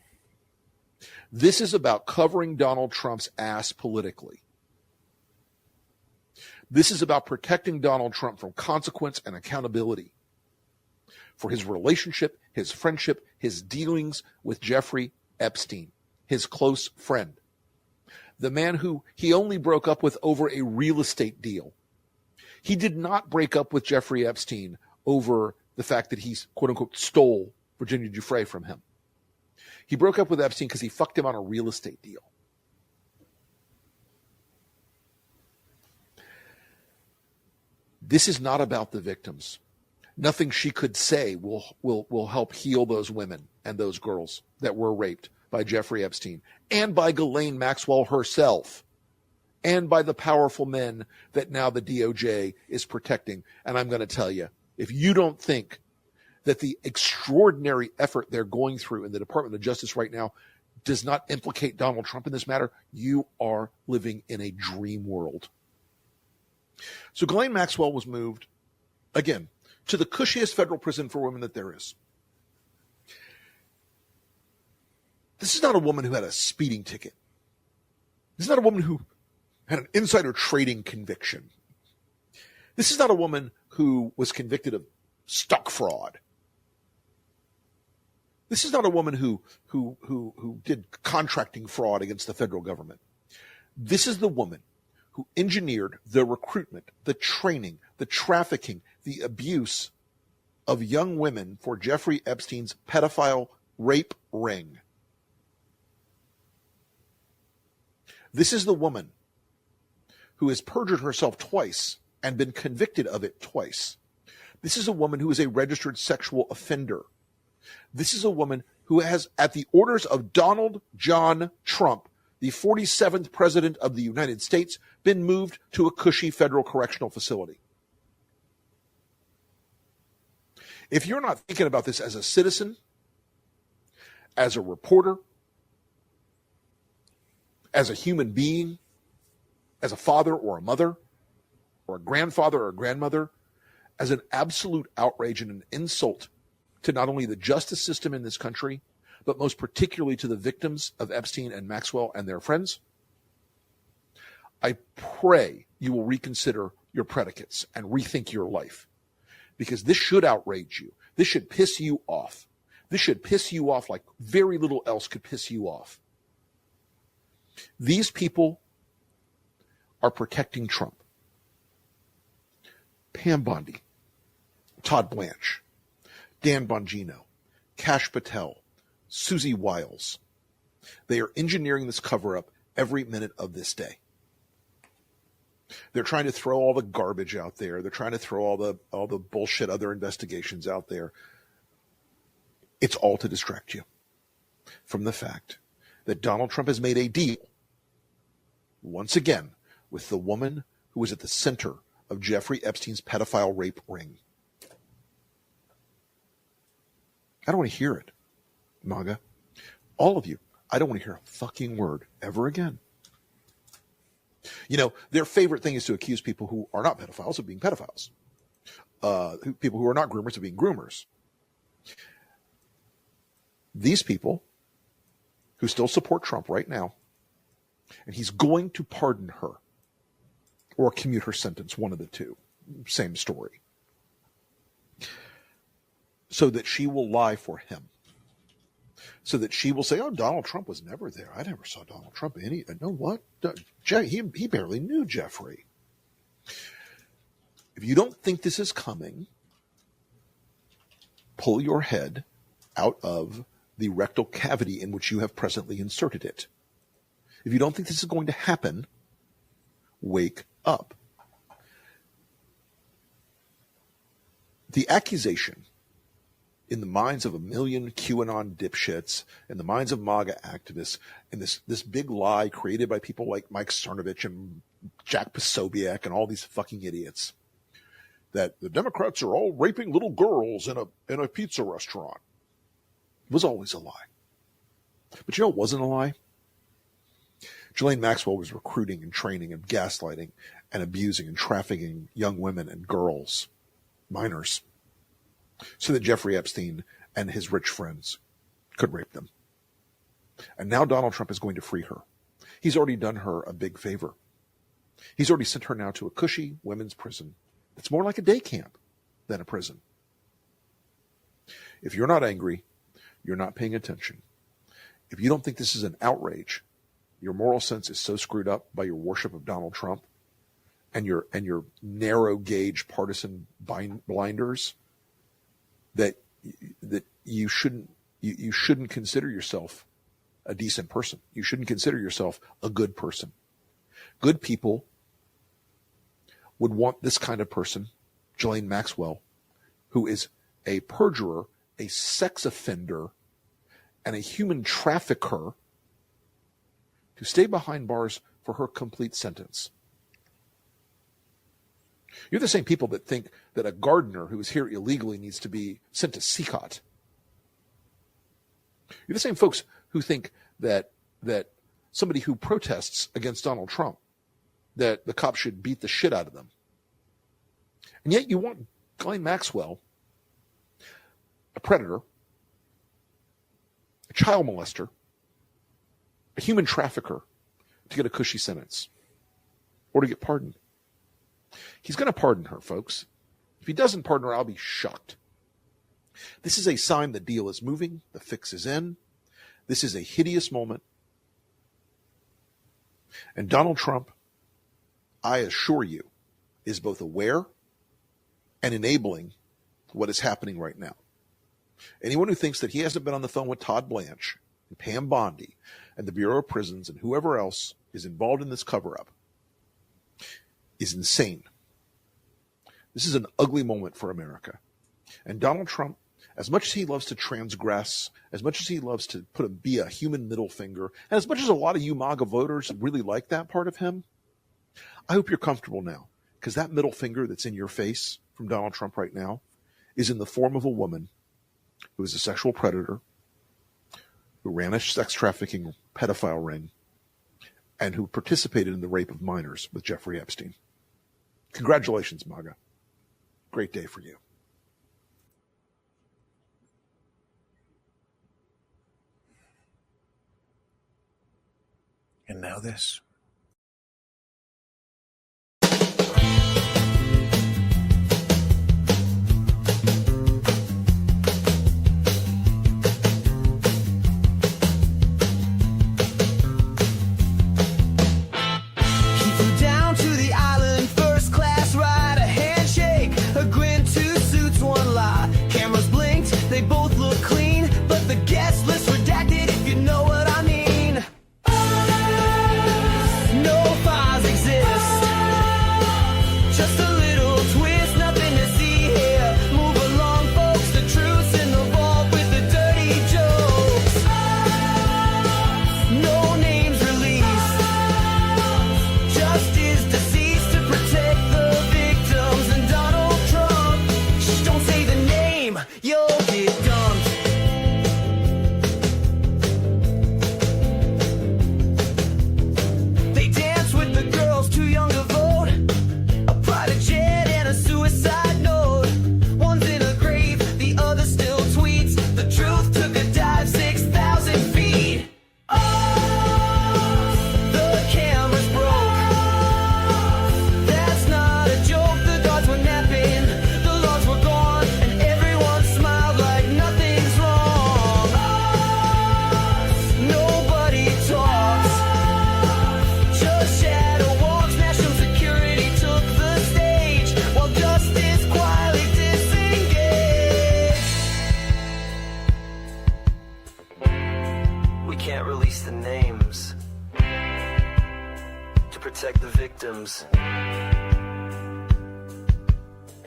Speaker 9: This is about covering Donald Trump's ass politically. This is about protecting Donald Trump from consequence and accountability for his relationship, his friendship, his dealings with Jeffrey Epstein, his close friend, the man who he only broke up with over a real estate deal. He did not break up with Jeffrey Epstein over the fact that he, quote unquote, stole Virginia Giuffre from him. He broke up with Epstein because he fucked him on a real estate deal. This is not about the victims. Nothing she could say will help heal those women and those girls that were raped by Jeffrey Epstein and by Ghislaine Maxwell herself and by the powerful men that now the DOJ is protecting. And I'm going to tell you, if you don't think that the extraordinary effort they're going through in the Department of Justice right now does not implicate Donald Trump in this matter, you are living in a dream world. So Ghislaine Maxwell was moved, again, to the cushiest federal prison for women that there is. This is not a woman who had a speeding ticket. This is not a woman who had an insider trading conviction. This is not a woman who was convicted of stock fraud. This is not a woman who did contracting fraud against the federal government. This is the woman who engineered the recruitment, the training, the trafficking, the abuse of young women for Jeffrey Epstein's pedophile rape ring. This is the woman who has perjured herself twice and been convicted of it twice. This is a woman who is a registered sexual offender. This is a woman who has, at the orders of Donald John Trump, the 47th president of the United States, been moved to a cushy federal correctional facility. If you're not thinking about this as a citizen, as a reporter, as a human being, as a father or a mother, or a grandfather or a grandmother, as an absolute outrage and an insult to not only the justice system in this country, but most particularly to the victims of Epstein and Maxwell and their friends, I pray you will reconsider your predicates and rethink your life. Because this should outrage you. This should piss you off. This should piss you off like very little else could piss you off. These people are protecting Trump. Pam Bondi, Todd Blanche, Dan Bongino, Kash Patel, Susie Wiles. They are engineering this cover-up every minute of this day. They're trying to throw all the garbage out there. They're trying to throw all the bullshit other investigations out there. It's all to distract you from the fact that Donald Trump has made a deal, once again, with the woman who was at the center of Jeffrey Epstein's pedophile rape ring. I don't want to hear it, MAGA. All of you, I don't want to hear a fucking word ever again. You know, their favorite thing is to accuse people who are not pedophiles of being pedophiles. People who are not groomers of being groomers. These people who still support Trump right now, and he's going to pardon her or commute her sentence, one of the two. Same story. So that she will lie for him. So that she will say, oh, Donald Trump was never there. I never saw Donald Trump. No, what? He barely knew Jeffrey. If you don't think this is coming, pull your head out of the rectal cavity in which you have presently inserted it. If you don't think this is going to happen, wake up. The accusation in the minds of a million QAnon dipshits, in the minds of MAGA activists, and this big lie created by people like Mike Cernovich and Jack Posobiec and all these fucking idiots, that the Democrats are all raping little girls in a pizza restaurant, was always a lie. But you know what wasn't a lie? Ghislaine Maxwell was recruiting and training and gaslighting and abusing and trafficking young women and girls, minors, so that Jeffrey Epstein and his rich friends could rape them. And now Donald Trump is going to free her. He's already done her a big favor. He's already sent her now to a cushy women's prison that's more like a day camp than a prison. If you're not angry, you're not paying attention. If you don't think this is an outrage, your moral sense is so screwed up by your worship of Donald Trump and your narrow gauge partisan blinders that you shouldn't consider yourself a decent person. You shouldn't consider yourself a good person. Good people would want this kind of person, Ghislaine Maxwell, who is a perjurer, a sex offender, and a human trafficker, to stay behind bars for her complete sentence. You're the same people that think that a gardener who is here illegally needs to be sent to CCOT. You're the same folks who think that somebody who protests against Donald Trump, that the cops should beat the shit out of them. And yet you want Ghislaine Maxwell, a predator, a child molester, a human trafficker, to get a cushy sentence or to get pardoned. He's going to pardon her, folks. If he doesn't pardon her, I'll be shocked. This is a sign the deal is moving, the fix is in. This is a hideous moment. And Donald Trump, I assure you, is both aware and enabling what is happening right now. Anyone who thinks that he hasn't been on the phone with Todd Blanche and Pam Bondi and the Bureau of Prisons and whoever else is involved in this cover-up is insane. This is an ugly moment for America. And Donald Trump, as much as he loves to transgress, as much as he loves to be a human middle finger, and as much as a lot of you MAGA voters really like that part of him, I hope you're comfortable now, because that middle finger that's in your face from Donald Trump right now is in the form of a woman who is a sexual predator, who ran a sex trafficking pedophile ring, and who participated in the rape of minors with Jeffrey Epstein. Congratulations, MAGA. Great day for you.
Speaker 2: And now this.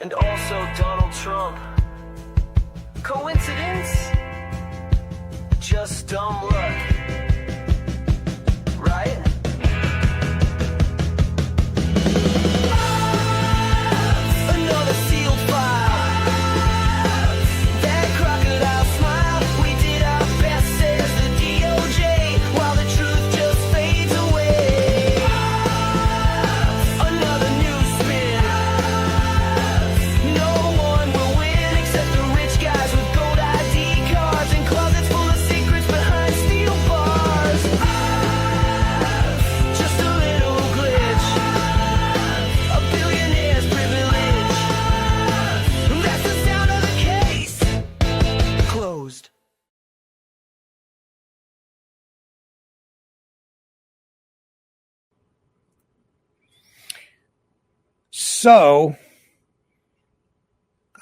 Speaker 13: and also Donald Trump. Coincidence? Just dumb luck. Right? Another sealed file. That crocodile smile. We did our best, says the DOJ, while the truth just fades away. Another news spin. No one will win except the rich guys with gold ID cards and closets full of secrets behind steel bars. Just a little glitch. A billionaire's privilege. That's the sound of the case. Closed.
Speaker 2: So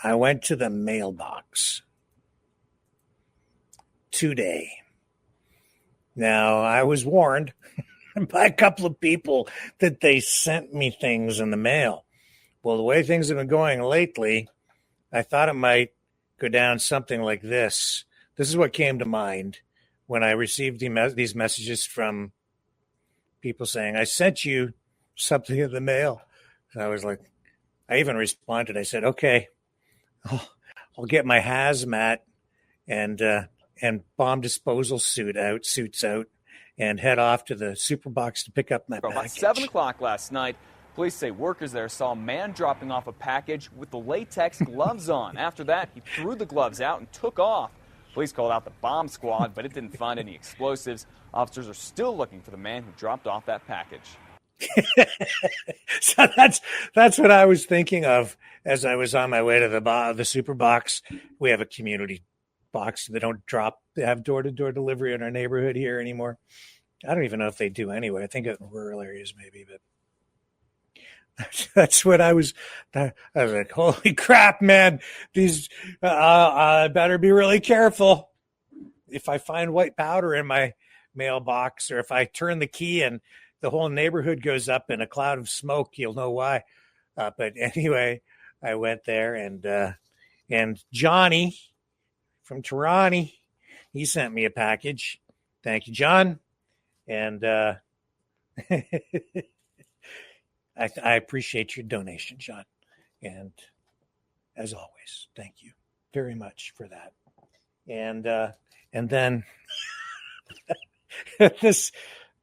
Speaker 2: I went to the mailbox today. Now, I was warned by a couple of people that they sent me things in the mail. Well, the way things have been going lately, I thought it might go down something like this. This is what came to mind when I received these messages from people saying, I sent you something in the mail. And I was like, I even responded. I said, okay, I'll get my hazmat and bomb disposal suits out and head off to the super box to pick up my package.
Speaker 14: About 7 o'clock last night, police say workers there saw a man dropping off a package with the latex gloves on. After that, he threw the gloves out and took off. Police called out the bomb squad, but it didn't find any explosives. Officers are still looking for the man who dropped off that package.
Speaker 2: So that's what I was thinking of as I was on my way to the super box. We have a community box. They don't have door-to-door delivery in our neighborhood here anymore. I don't even know if they do anyway. I think in rural areas maybe, but that's what I was like, holy crap, man. These, I better be really careful. If I find white powder in my mailbox, or if I turn the key and the whole neighborhood goes up in a cloud of smoke, you'll know why. But anyway, I went there and Johnny from Toronto, he sent me a package. Thank you, John. And I appreciate your donation, John. And as always, thank you very much for that. And then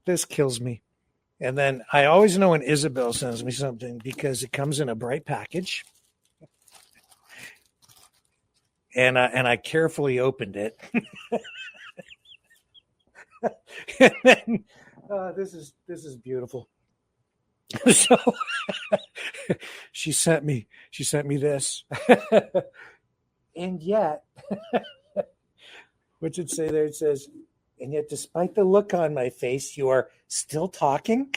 Speaker 2: this kills me. And then I always know when Isabel sends me something because it comes in a bright package. And I carefully opened it. And then this is beautiful. So she sent me this. And yet, what's it say there? It says, and yet despite the look on my face, you are still talking?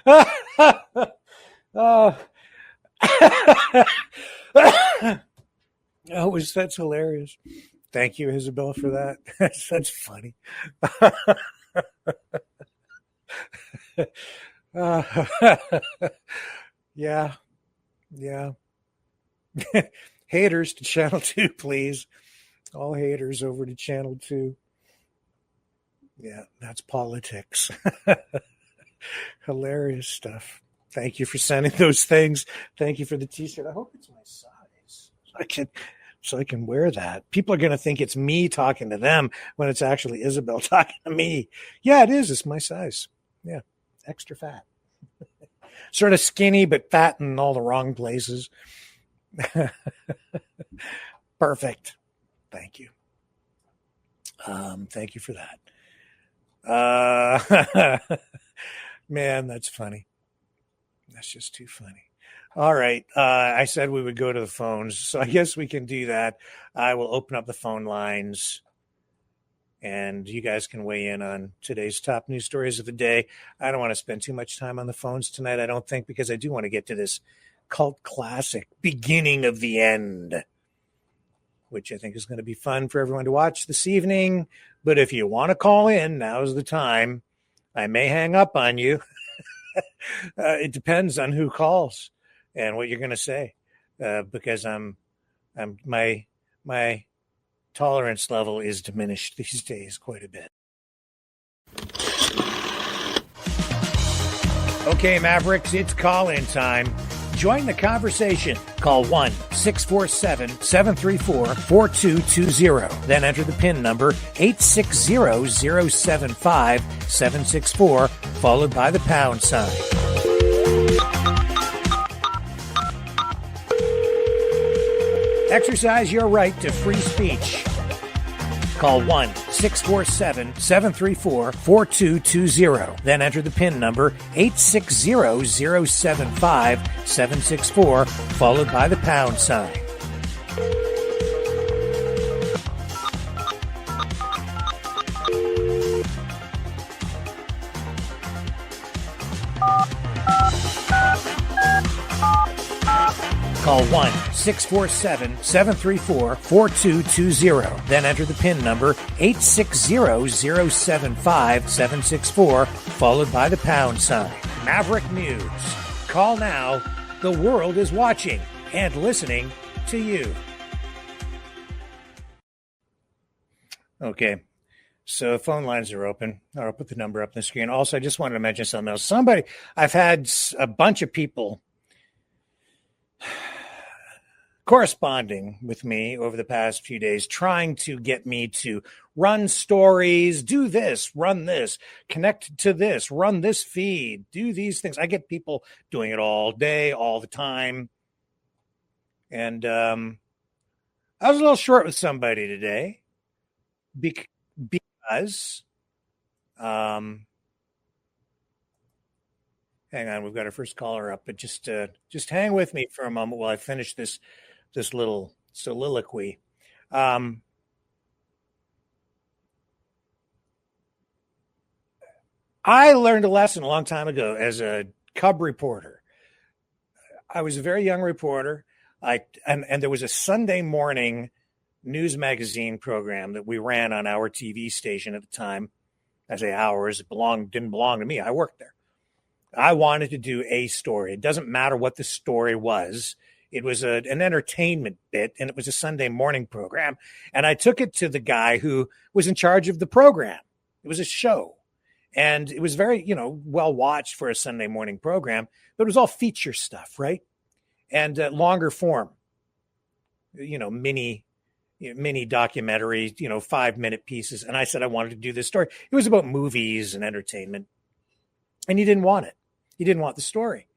Speaker 2: Oh, that's hilarious. Thank you, Isabel, for that. That's funny. Yeah. Haters to Channel 2, please. All haters over to Channel 2. Yeah, that's politics. Hilarious stuff. Thank you for sending those things. Thank you for the t-shirt. I hope it's my size. So I can wear that. People are going to think it's me talking to them when it's actually Isabel talking to me. Yeah, it is. It's my size. Yeah, extra fat. Sort of skinny, but fat in all the wrong places. Perfect. Thank you. Thank you for that. Man, that's funny. That's just too funny. All right. I said we would go to the phones, so I guess we can do that. I will open up the phone lines, and you guys can weigh in on today's top news stories of the day. I don't want to spend too much time on the phones tonight, I don't think, because I do want to get to this cult classic, Beginning of the End, which I think is going to be fun for everyone to watch this evening. But if you want to call in, now's the time. I may hang up on you. It depends on who calls. and what you're going to say, because my tolerance level is diminished these days quite a bit. Okay, Mavericks, it's call-in time. Join the conversation. Call 1-647-734-4220. Then enter the PIN number 860-075-764, followed by the pound sign. Exercise your right to free speech. Call 1-647-734-4220. Then enter the PIN number 860-075-764, followed by the pound sign. Call 1-647-734-4220. Then enter the PIN number 860-075-764, followed by the pound sign. Maverick News. Call now. The world is watching and listening to you. Okay. So phone lines are open. I'll put the number up on the screen. Also, I just wanted to mention something else. I've had a bunch of people corresponding with me over the past few days, trying to get me to run stories, do this, run this, connect to this, run this feed, do these things. I get people doing it all day, all the time. And I was a little short with somebody today because hang on, we've got our first caller up, but just hang with me for a moment while I finish this little soliloquy. I learned a lesson a long time ago as a cub reporter. I was a very young reporter. And there was a Sunday morning news magazine program that we ran on our TV station at the time. I say ours, didn't belong to me. I worked there. I wanted to do a story. It doesn't matter what the story was. It was an entertainment bit, and it was a Sunday morning program. And I took it to the guy who was in charge of the program. It was a show. And it was very, well watched for a Sunday morning program, but it was all feature stuff, right? And longer form, mini documentary, 5-minute pieces. And I said I wanted to do this story. It was about movies and entertainment. And he didn't want it. He didn't want the story.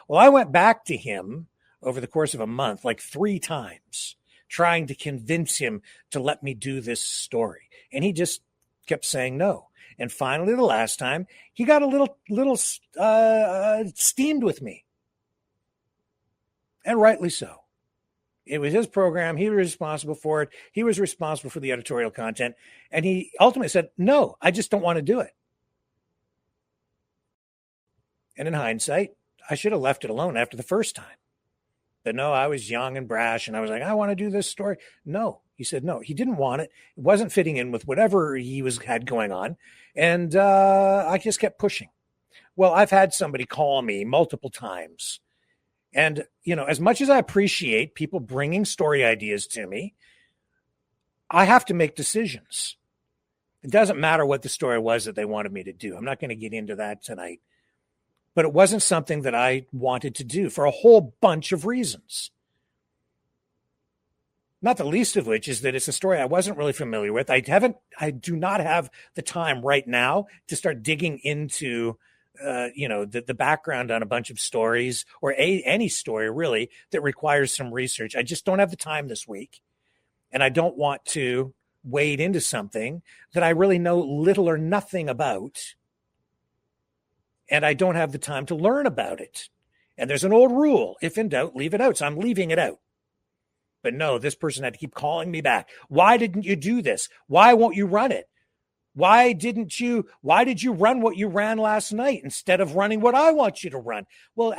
Speaker 2: Well, I went back to him over the course of a month, like 3 times, trying to convince him to let me do this story. And he just kept saying no. And finally, the last time, he got a little steamed with me. And rightly so. It was his program. He was responsible for it. He was responsible for the editorial content. And he ultimately said, no, I just don't want to do it. And in hindsight, I should have left it alone after the first time. But no, I was young and brash, and I was like, I want to do this story. No, he said no. He didn't want it. It wasn't fitting in with whatever he had going on. And I just kept pushing. Well, I've had somebody call me multiple times. And, as much as I appreciate people bringing story ideas to me, I have to make decisions. It doesn't matter what the story was that they wanted me to do. I'm not going to get into that tonight. But it wasn't something that I wanted to do for a whole bunch of reasons. Not the least of which is that it's a story I wasn't really familiar with. I do not have the time right now to start digging into, the background on a bunch of stories or any story really that requires some research. I just don't have the time this week. And I don't want to wade into something that I really know little or nothing about. And I don't have the time to learn about it. And there's an old rule. If in doubt, leave it out. So I'm leaving it out. But no, this person had to keep calling me back. Why didn't you do this? Why won't you run it? Why did you run what you ran last night instead of running what I want you to run? Well,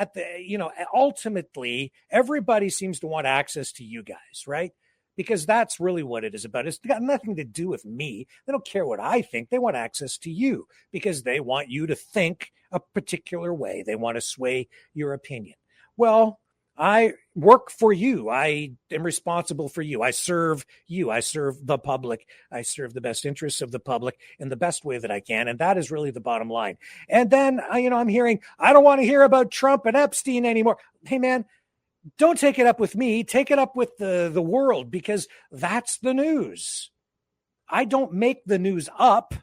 Speaker 2: ultimately, everybody seems to want access to you guys, right? Because that's really what it is about. It's got nothing to do with me. They don't care what I think. They want access to you because they want you to think a particular way. They want to sway your opinion. Well, I work for you. I am responsible for you. I serve you. I serve the public. I serve the best interests of the public in the best way that I can. And that is really the bottom line. And then, I'm hearing, I don't want to hear about Trump and Epstein anymore. Hey, man, don't take it up with me. Take it up with the world, because that's the news. I don't make the news up.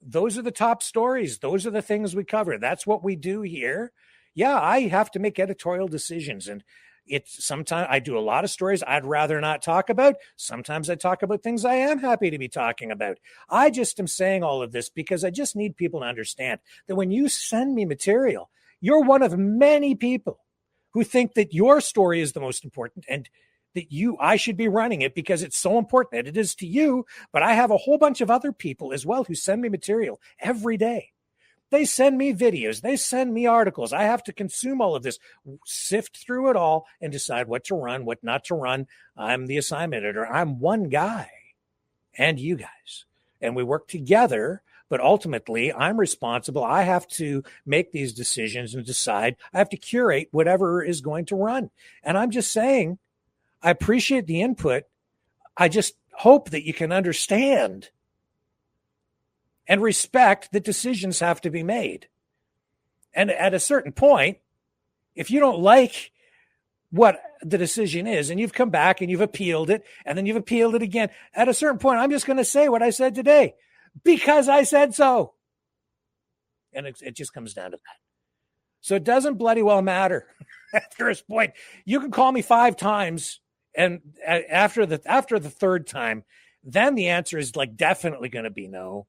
Speaker 2: Those are the top stories. Those are the things we cover. That's what we do here. Yeah, I have to make editorial decisions, and it's sometimes I do a lot of stories I'd rather not talk about. Sometimes I talk about things I am happy to be talking about. I just am saying all of this because I just need people to understand that when you send me material, you're one of many people who think that your story is the most important and that I should be running it because it's so important, and it is to you. But I have a whole bunch of other people as well who send me material every day. They send me videos. They send me articles. I have to consume all of this, sift through it all, and decide what to run, what not to run. I'm the assignment editor. I'm one guy, and you guys. And we work together, but ultimately I'm responsible. I have to make these decisions and decide. I have to curate whatever is going to run. And I'm just saying, I appreciate the input. I just hope that you can understand and respect that decisions have to be made. And at a certain point, if you don't like what the decision is, and you've come back and you've appealed it, and then you've appealed it again, at a certain point, I'm just going to say what I said today because I said so. And it just comes down to that. So it doesn't bloody well matter at this point. You can call me 5 times, and after the third time, then the answer is like definitely going to be no,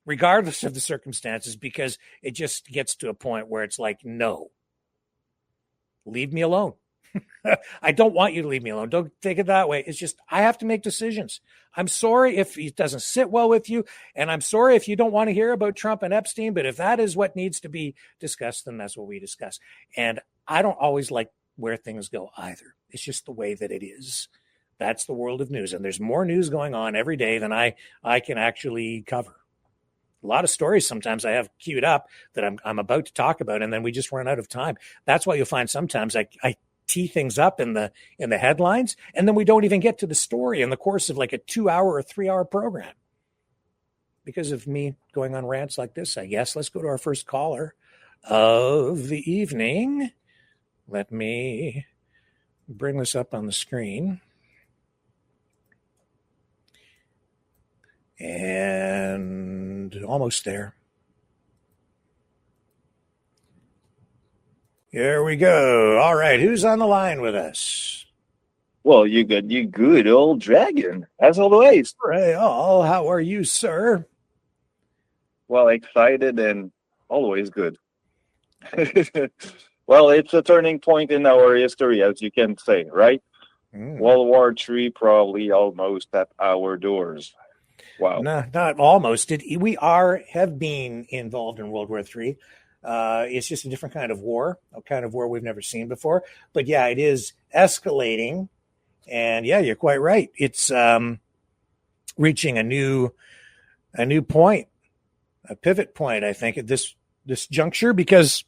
Speaker 2: regardless of the circumstances, because it just gets to a point where it's like, no, leave me alone. I don't want you to leave me alone. Don't take it that way. It's just, I have to make decisions. I'm sorry if it doesn't sit well with you, and I'm sorry if you don't want to hear about Trump and Epstein, but if that is what needs to be discussed, then that's what we discuss. And I don't always like where things go either. It's just the way that it is. That's the world of news. And there's more news going on every day than I can actually cover. A lot of stories sometimes I have queued up that I'm about to talk about, and then we just run out of time. That's why you'll find sometimes I tee things up in the headlines, and then we don't even get to the story in the course of like a 2-hour or 3-hour program because of me going on rants like this, I guess. Let's go to our first caller of the evening. Let me bring this up on the screen. And almost there. Here we go. All right. Who's on the line with us?
Speaker 15: Well, you good old dragon, as always.
Speaker 2: Hey, all. How are you, sir?
Speaker 15: Well, excited and always good. Well, it's a turning point in our history, as you can say, right? World War III probably almost at our doors. Wow.
Speaker 2: No, not almost. We have been involved in World War III. It's just a different kind of war, a kind of war we've never seen before. But yeah, it is escalating. And yeah, you're quite right. It's reaching a new point, a pivot point, I think, at this juncture, because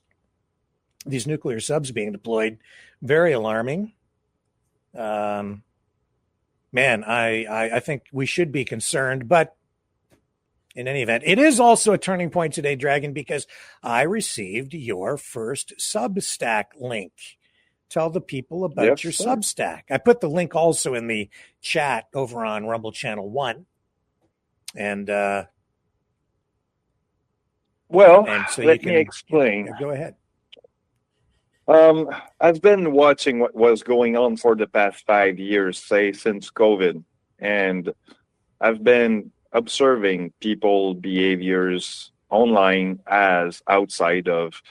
Speaker 2: these nuclear subs being deployed, very alarming. Man, I think we should be concerned, but in any event, it is also a turning point today, Dragon, because I received your first Substack link. Tell the people about your Substack. I put the link also in the chat over on Rumble Channel 1. And
Speaker 15: so let me explain.
Speaker 2: Go ahead.
Speaker 15: I've been watching what was going on for the past 5 years, say since COVID, and I've been observing people behaviors online as outside of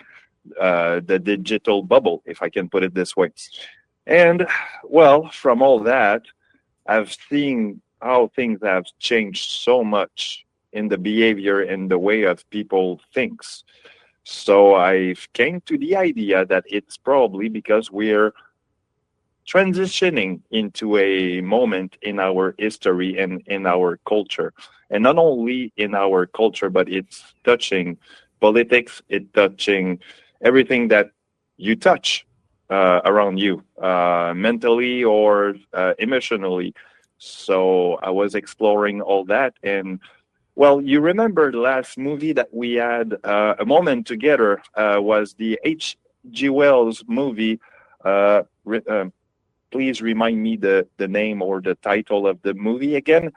Speaker 15: the digital bubble, if I can put it this way. And well, from all that, I've seen how things have changed so much in the behavior and the way of people thinks. So I came to the idea that it's probably because we're transitioning into a moment in our history and in our culture. And not only in our culture, but it's touching politics, it's touching everything that you touch. around you, mentally or emotionally. So I was exploring all that. And well, you remember the last movie that we had a moment together was the H.G. Wells movie. Please remind me the name or the title of the movie again.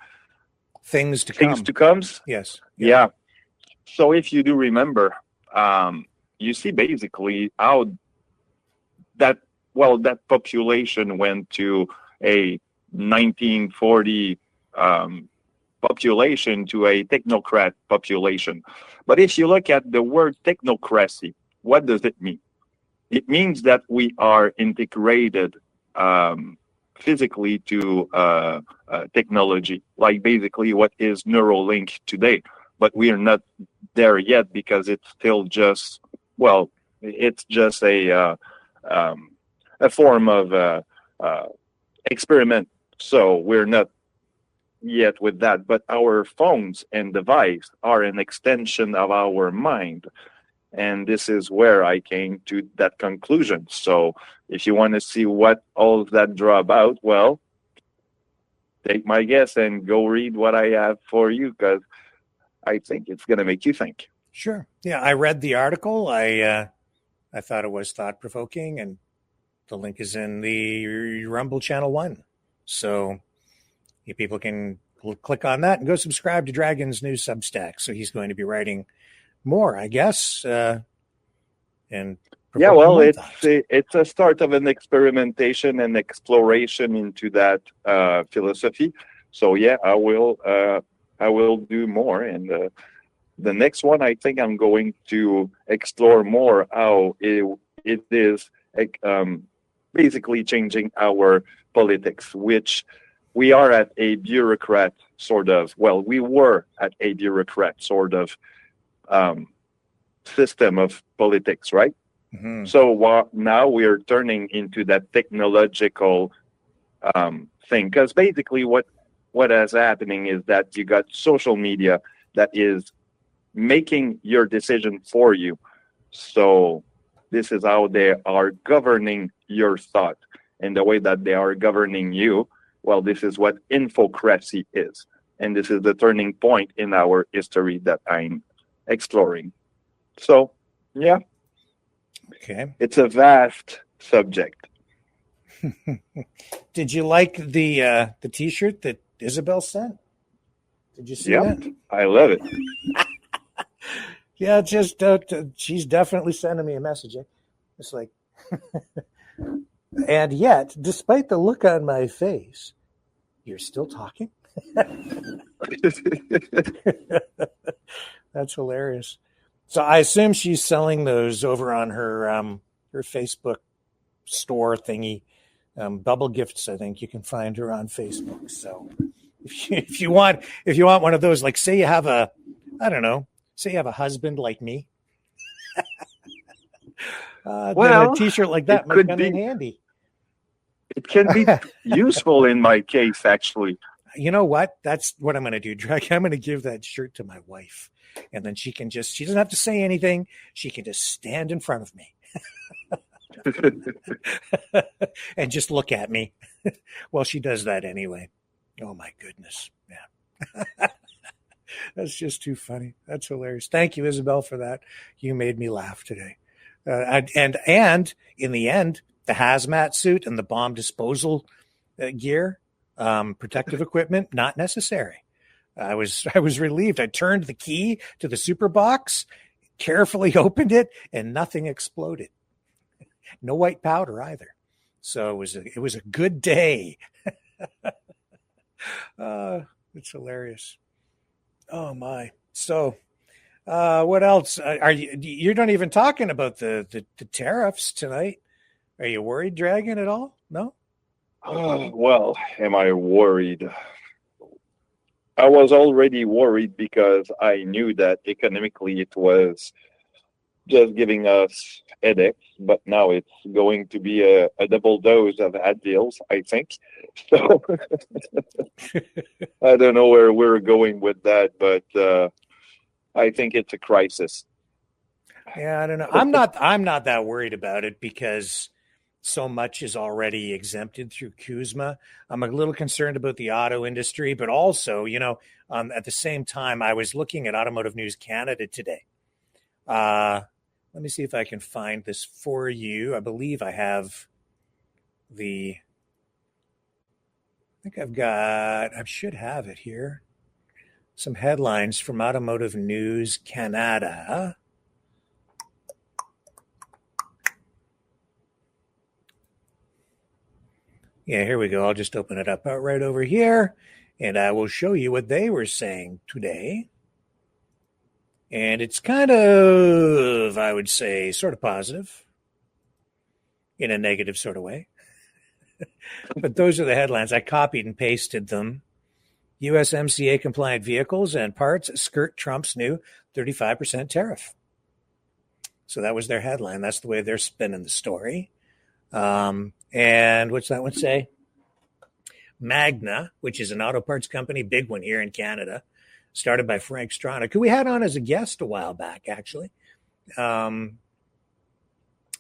Speaker 2: Things to Come.
Speaker 15: Things to Come.
Speaker 2: Yes.
Speaker 15: Yeah. So if you do remember, you see basically how that population went to a 1940 population to a technocrat population. But if you look at the word technocracy, what does it mean? It means that we are integrated physically to technology, like basically what is Neuralink today. But we are not there yet because it's still just, well, it's just a form of experiment. So we're not yet with that. But our phones and device are an extension of our mind. And this is where I came to that conclusion. So if you want to see what all of that draw about, well, take my guess and go read what I have for you, because I think it's going to make you think.
Speaker 2: Sure. Yeah, I read the article. I thought it was thought-provoking, and the link is in the Rumble Channel 1. So you people can click on that and go subscribe to Dragon's new Substack. So he's going to be writing more, I guess. And
Speaker 15: yeah, well, it's a start of an experimentation and exploration into that philosophy. So yeah, I will do more. And the next one, I think I'm going to explore more how it is basically changing our politics, which we are at a bureaucrat sort of, well, we were at a bureaucrat sort of system of politics, right?
Speaker 2: Mm-hmm.
Speaker 15: So now we are turning into that technological thing, because basically what is happening is that you got social media that is making your decision for you. So this is how they are governing your thought, and the way that they are governing you. Well, this is what infocracy is, and this is the turning point in our history that I'm exploring. So, yeah.
Speaker 2: Okay.
Speaker 15: It's a vast subject.
Speaker 2: Did you like the T-shirt that Isabel sent? Did you see that?
Speaker 15: I love it.
Speaker 2: Yeah, just she's definitely sending me a message. It's like, and yet, despite the look on my face, you're still talking? That's hilarious. So I assume she's selling those over on her Facebook store thingy. Bubble Gifts, I think you can find her on Facebook. So if you want one of those, like say you have a husband like me, then a T-shirt like that might come in handy.
Speaker 15: It can be useful in my case, actually.
Speaker 2: You know what? That's what I'm going to do, Drake. I'm going to give that shirt to my wife. And then she doesn't have to say anything. She can just stand in front of me and just look at me. Well, she does that anyway. Oh my goodness. Yeah. That's just too funny. That's hilarious. Thank you, Isabel, for that. You made me laugh today. And in the end, the hazmat suit and the bomb disposal gear, protective equipment, not necessary. I was relieved. I turned the key to the super box, carefully opened it, and nothing exploded. No white powder either. So it was a good day. It's hilarious. Oh my. So what else? You're not even talking about the tariffs tonight. Are you worried, Dragon, at all? No?
Speaker 15: Well, am I worried? I was already worried because I knew that economically it was just giving us headaches, but now it's going to be a double dose of Advils, I think. So I don't know where we're going with that, but I think it's a crisis.
Speaker 2: Yeah, I don't know. I'm not that worried about it because so much is already exempted through CUSMA. I'm a little concerned about the auto industry, but also, at the same time, I was looking at Automotive News Canada today. Let me see if I can find this for you. I believe I have I should have it here. Some headlines from Automotive News Canada. Yeah, here we go. I'll just open it up right over here, and I will show you what they were saying today. And it's kind of, I would say, sort of positive in a negative sort of way. But those are the headlines. I copied and pasted them. USMCA compliant vehicles and parts skirt Trump's new 35% tariff. So that was their headline. That's the way they're spinning the story. And what's that one say? Magna, which is an auto parts company, big one here in Canada, started by Frank Stronach, who we had on as a guest a while back, actually.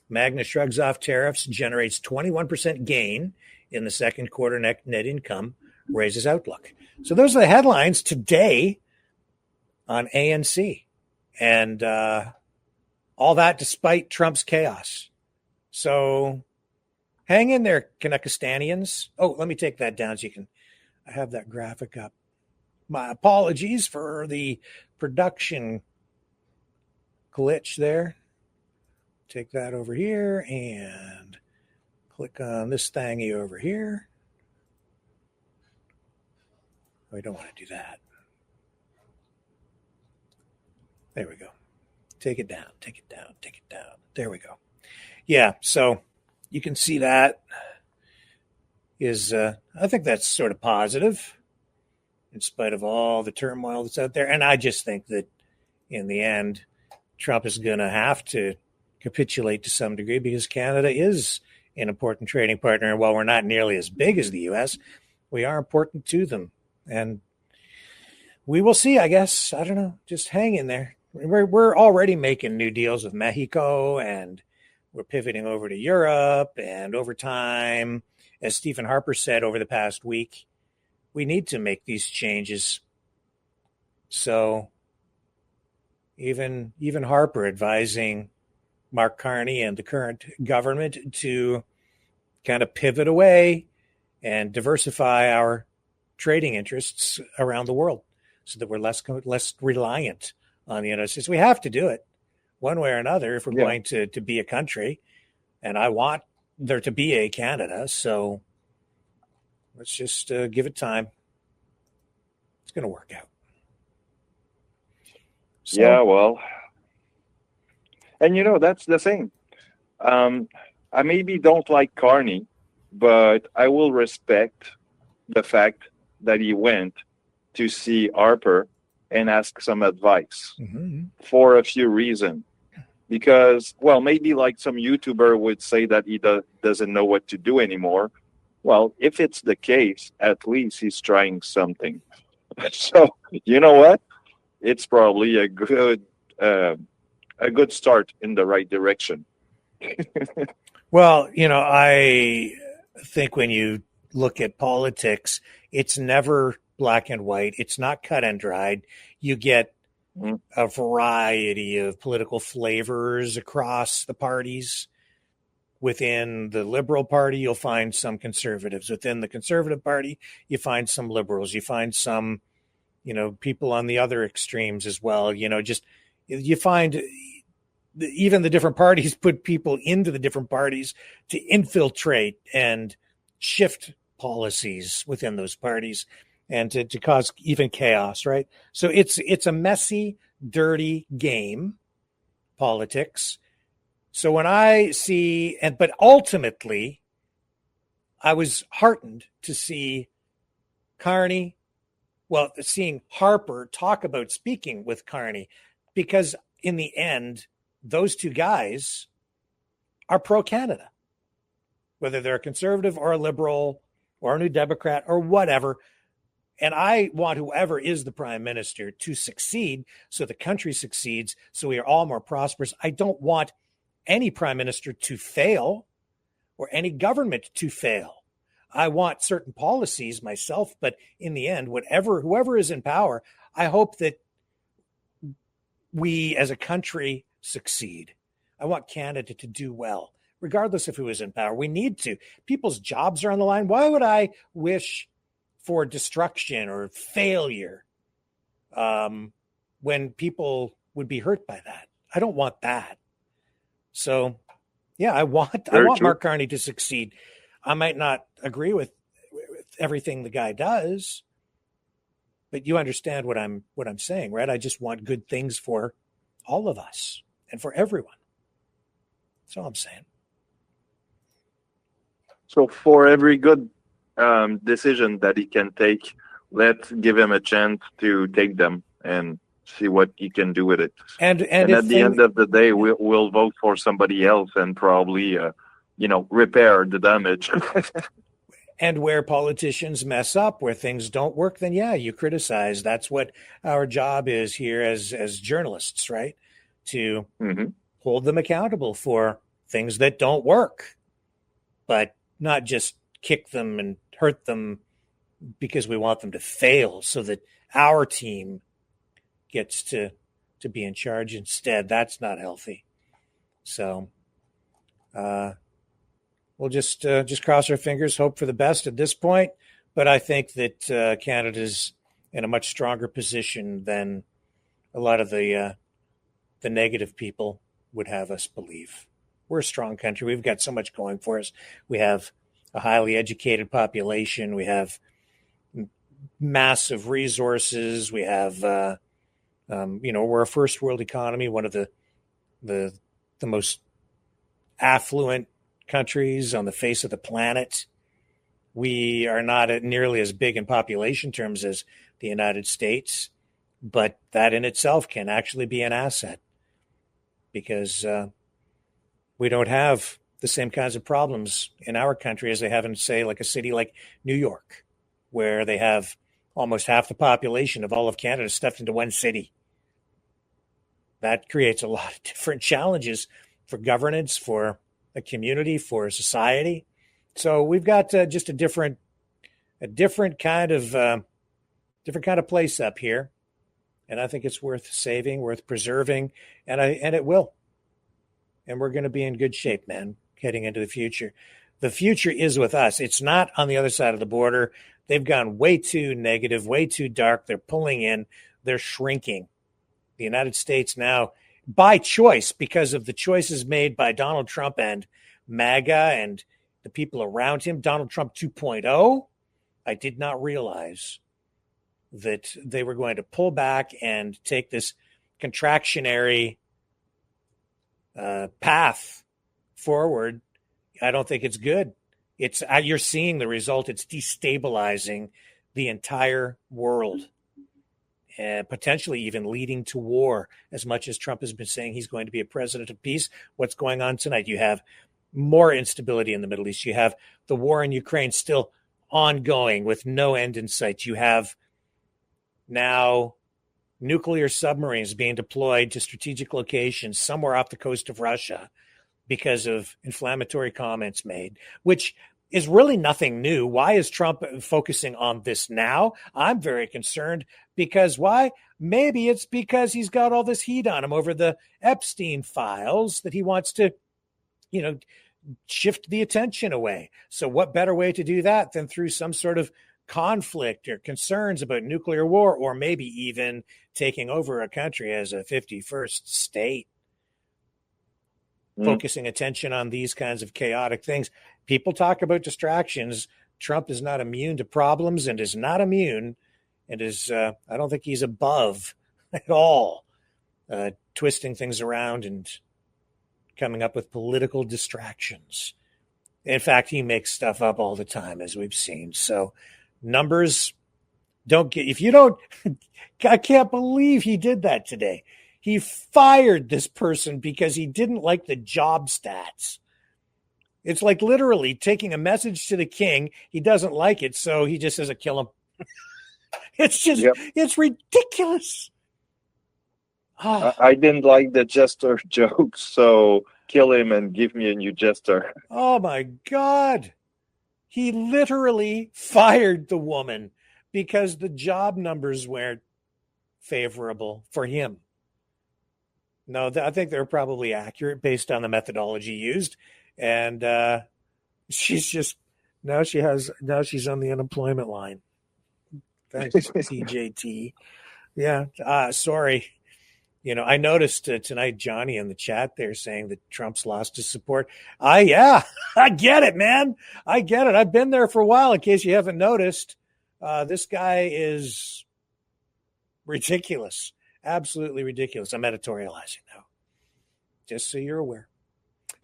Speaker 2: Magna shrugs off tariffs, generates 21% gain in the second quarter net income, raises outlook. So those are the headlines today on ANC. And all that despite Trump's chaos. So hang in there, Canuckistanians. Oh, let me take that down so I have that graphic up. My apologies for the production glitch there. Take that over here and click on this thingy over here. I don't want to do that. There we go. Take it down, take it down, take it down. There we go. Yeah, so you can see that is, I think that's sort of positive in spite of all the turmoil that's out there. And I just think that in the end, Trump is going to have to capitulate to some degree because Canada is an important trading partner. And while we're not nearly as big as the U.S., we are important to them. And we will see, I guess. I don't know. Just hang in there. We're already making new deals with Mexico, and we're pivoting over to Europe. And over time, as Stephen Harper said over the past week, we need to make these changes. So even Harper advising Mark Carney and the current government to kind of pivot away and diversify our trading interests around the world so that we're less reliant on the United States. We have to do it one way or another if we're going to be a country. And I want there to be a Canada. So let's just give it time. It's going to work out. So,
Speaker 15: yeah, well, and that's the thing. I maybe don't like Carney, but I will respect the fact that he went to see Harper and ask some advice for a few reasons. Because, well, maybe like some YouTuber would say that he doesn't know what to do anymore. Well, if it's the case, at least he's trying something. So, you know what? It's probably a good start in the right direction.
Speaker 2: Well, I think when you look at politics, it's never black and white. It's not cut and dried. You get a variety of political flavors across the parties. Within the Liberal Party, you'll find some conservatives. Within the Conservative Party, you find some liberals. You find some, people on the other extremes as well. You find even the different parties put people into the different parties to infiltrate and shift policies within those parties and to cause even chaos, right? So it's a messy, dirty game, politics. So when I see, but ultimately, I was heartened to see seeing Harper talk about speaking with Carney, because in the end, those two guys are pro-Canada, whether they're a conservative or a liberal or a New Democrat or whatever. And I want whoever is the prime minister to succeed so the country succeeds, so we are all more prosperous. I don't want any prime minister to fail. or any government to fail. I want certain policies myself, but in the end, whoever is in power, I hope that we as a country succeed. I want Canada to do well, regardless of who is in power. We need to. People's jobs are on the line. Why would I wish for destruction or failure when people would be hurt by that? I don't want that. So, yeah, I want Mark Carney to succeed. I might not agree with everything the guy does, but you understand what I'm saying, right? I just want good things for all of us and for everyone. That's all I'm saying.
Speaker 15: So for every good decision that he can take, let's give him a chance to take them and see what he can do with it. And at the end of the day, we'll vote for somebody else and probably, repair the damage.
Speaker 2: And where politicians mess up, where things don't work, then yeah, you criticize. That's what our job is here as journalists, right? To hold them accountable for things that don't work, but not just kick them and hurt them because we want them to fail so that our team gets to be in charge instead. That's not healthy. So we'll just cross our fingers, hope for the best at this point. But I think that Canada's in a much stronger position than a lot of the negative people would have us believe. We're a strong country. We've got so much going for us. We have a highly educated population. We have massive resources. We have, we're a first world economy, one of the most affluent countries on the face of the planet. We are not nearly as big in population terms as the United States, but that in itself can actually be an asset because we don't have the same kinds of problems in our country as they have in, say, like a city like New York, where they have almost half the population of all of Canada stuffed into one city. That creates a lot of different challenges for governance, for a community, for a society. So we've got just a different kind of place up here, and I think it's worth saving, worth preserving, and it will. And we're going to be in good shape, man, heading into the future. The future is with us. It's not on the other side of the border. They've gone way too negative, way too dark. They're pulling in. They're shrinking. The United States now, by choice, because of the choices made by Donald Trump and MAGA and the people around him, Donald Trump 2.0, I did not realize that they were going to pull back and take this contractionary path forward. I don't think it's good. You're seeing the result. It's destabilizing the entire world, and potentially even leading to war. As much as Trump has been saying he's going to be a president of peace, what's going on tonight? You have more instability in the Middle East. You have the war in Ukraine still ongoing with no end in sight. You have now nuclear submarines being deployed to strategic locations somewhere off the coast of Russia because of inflammatory comments made, which is really nothing new. Why is Trump focusing on this now? I'm very concerned because why? Maybe it's because he's got all this heat on him over the Epstein files that he wants to, shift the attention away. So what better way to do that than through some sort of conflict or concerns about nuclear war, or maybe even taking over a country as a 51st state, focusing attention on these kinds of chaotic things. People talk about distractions. Trump is not immune to problems and is not immune and is, I don't think he's above at all twisting things around and coming up with political distractions. In fact, he makes stuff up all the time, as we've seen. So numbers don't get, if you don't, I can't believe he did that today. He fired this person because he didn't like the job stats. It's like literally taking a message to the king. He doesn't like it, so he just says, kill him. It's just, It's ridiculous.
Speaker 15: I didn't like the jester joke, so kill him and give me a new jester.
Speaker 2: Oh my God. He literally fired the woman because the job numbers weren't favorable for him. No, I think they're probably accurate based on the methodology used. And she's just, now she's on the unemployment line. Thanks, TJT. Yeah, sorry. I noticed tonight Johnny in the chat there saying that Trump's lost his support. I get it, man. I get it. I've been there for a while, in case you haven't noticed. This guy is ridiculous. Absolutely ridiculous. I'm editorializing now, just so you're aware.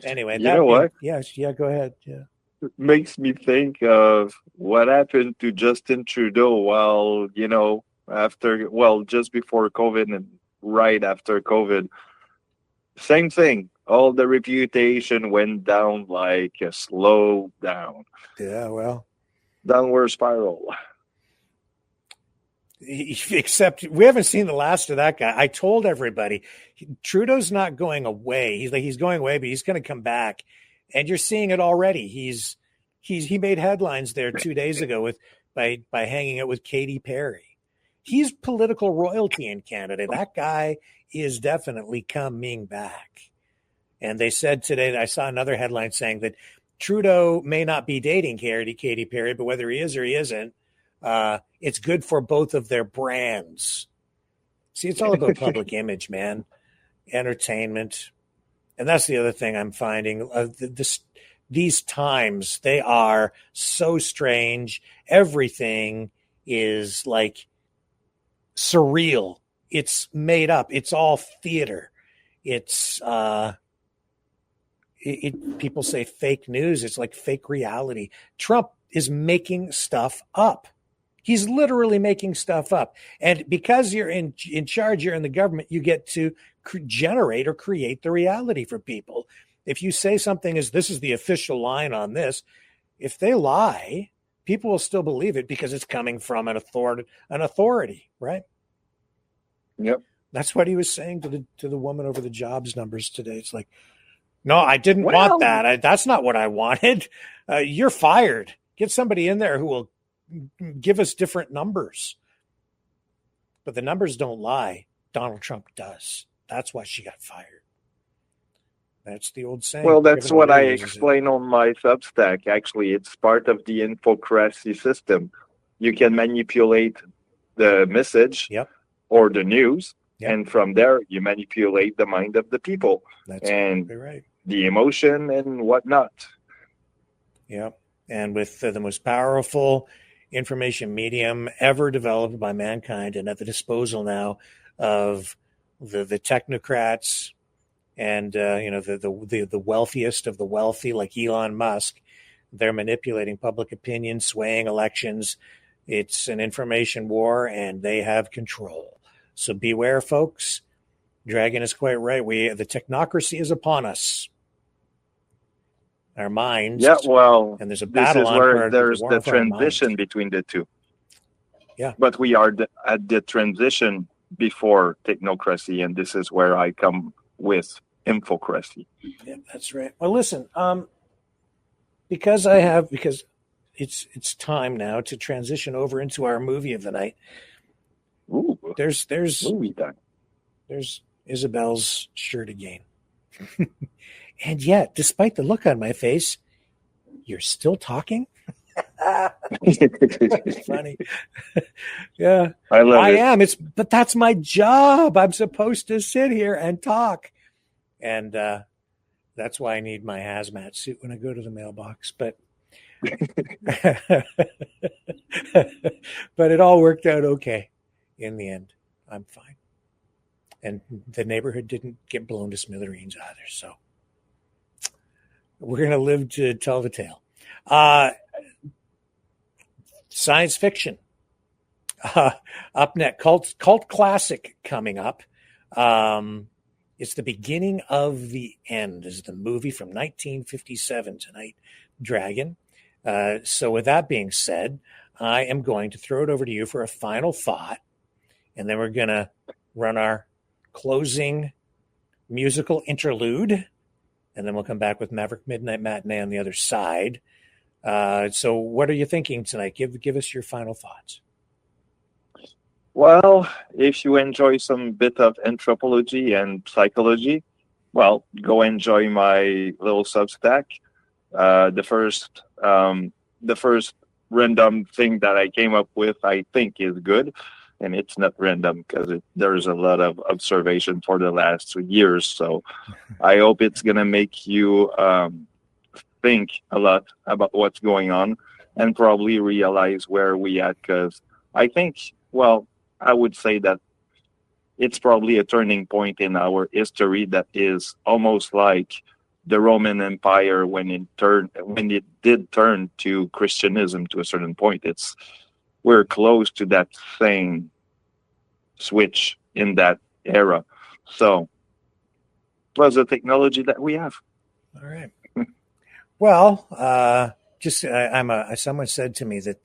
Speaker 2: Anyway,
Speaker 15: you know what?
Speaker 2: Yeah, go ahead. Yeah.
Speaker 15: It makes me think of what happened to Justin Trudeau while, just before COVID and right after COVID. Same thing. All the reputation went down like a slow down.
Speaker 2: Yeah, well.
Speaker 15: Downward spiral.
Speaker 2: Except we haven't seen the last of that guy. I told everybody Trudeau's not going away. He's going away, but he's going to come back, and you're seeing it already. He made headlines there 2 days ago by hanging out with Katy Perry. He's political royalty in Canada. That guy is definitely coming back. And they said today that I saw another headline saying that Trudeau may not be dating Katy Perry, but whether he is or he isn't, it's good for both of their brands. See, it's all about public image, man. Entertainment. And that's the other thing I'm finding. These times, they are so strange. Everything is like surreal. It's made up. It's all theater. It's people say fake news. It's like fake reality. Trump is making stuff up. He's literally making stuff up. And because you're in charge, you're in the government, you get to generate or create the reality for people. If you say something as this is the official line on this, if they lie, people will still believe it because it's coming from an authority, right?
Speaker 15: Yep.
Speaker 2: That's what he was saying to the woman over the jobs numbers today. It's like, no, I didn't want that. That's not what I wanted. You're fired. Get somebody in there who will give us different numbers. But the numbers don't lie. Donald Trump does. That's why she got fired. That's the old saying.
Speaker 15: Well, that's what I explain on my Substack. Actually, it's part of the infocracy system. You can manipulate the message or the news, and from there, you manipulate the mind of the people and
Speaker 2: right.
Speaker 15: the emotion and whatnot.
Speaker 2: Yeah, and with the most powerful information medium ever developed by mankind and at the disposal now of the technocrats and the wealthiest of the wealthy, like Elon Musk. They're manipulating public opinion, swaying elections. It's an information war, and they have control. So beware, folks. Dragon is quite right. The technocracy is upon us. Our minds.
Speaker 15: Yeah, well,
Speaker 2: and there's a battle
Speaker 15: this is where there's the transition between the two.
Speaker 2: Yeah.
Speaker 15: But we are at the transition before technocracy, and this is where I come with infocracy.
Speaker 2: Yeah, that's right. Well, listen, because it's time now to transition over into our movie of the night.
Speaker 15: Ooh,
Speaker 2: there's
Speaker 15: movie time.
Speaker 2: There's Isabel's shirt again. And yet, despite the look on my face, you're still talking? That's funny. Yeah. I am. But that's my job. I'm supposed to sit here and talk. And that's why I need my hazmat suit when I go to the mailbox. But but it all worked out okay in the end. I'm fine. And the neighborhood didn't get blown to smithereens either. So we're going to live to tell the tale. Science fiction. Up next, cult classic coming up. It's the beginning of the end is the movie from 1957 tonight, Dragon. So with that being said, I am going to throw it over to you for a final thought, and then we're going to run our closing musical interlude, and then we'll come back with Maverick Midnight Matinee on the other side. So what are you thinking tonight? Give us your final thoughts.
Speaker 15: Well, if you enjoy some bit of anthropology and psychology, well, go enjoy my little Substack. The first random thing that I came up with, I think, is good, and it's not random because there's a lot of observation for the last 2 years. So I hope it's gonna make you think a lot about what's going on and probably realize where we at. Because I think, well, I would say that it's probably a turning point in our history that is almost like the Roman Empire when it did turn to Christianism to a certain point. We're close to that same switch in that era. So plus the technology that we have.
Speaker 2: All right. Well, someone said to me that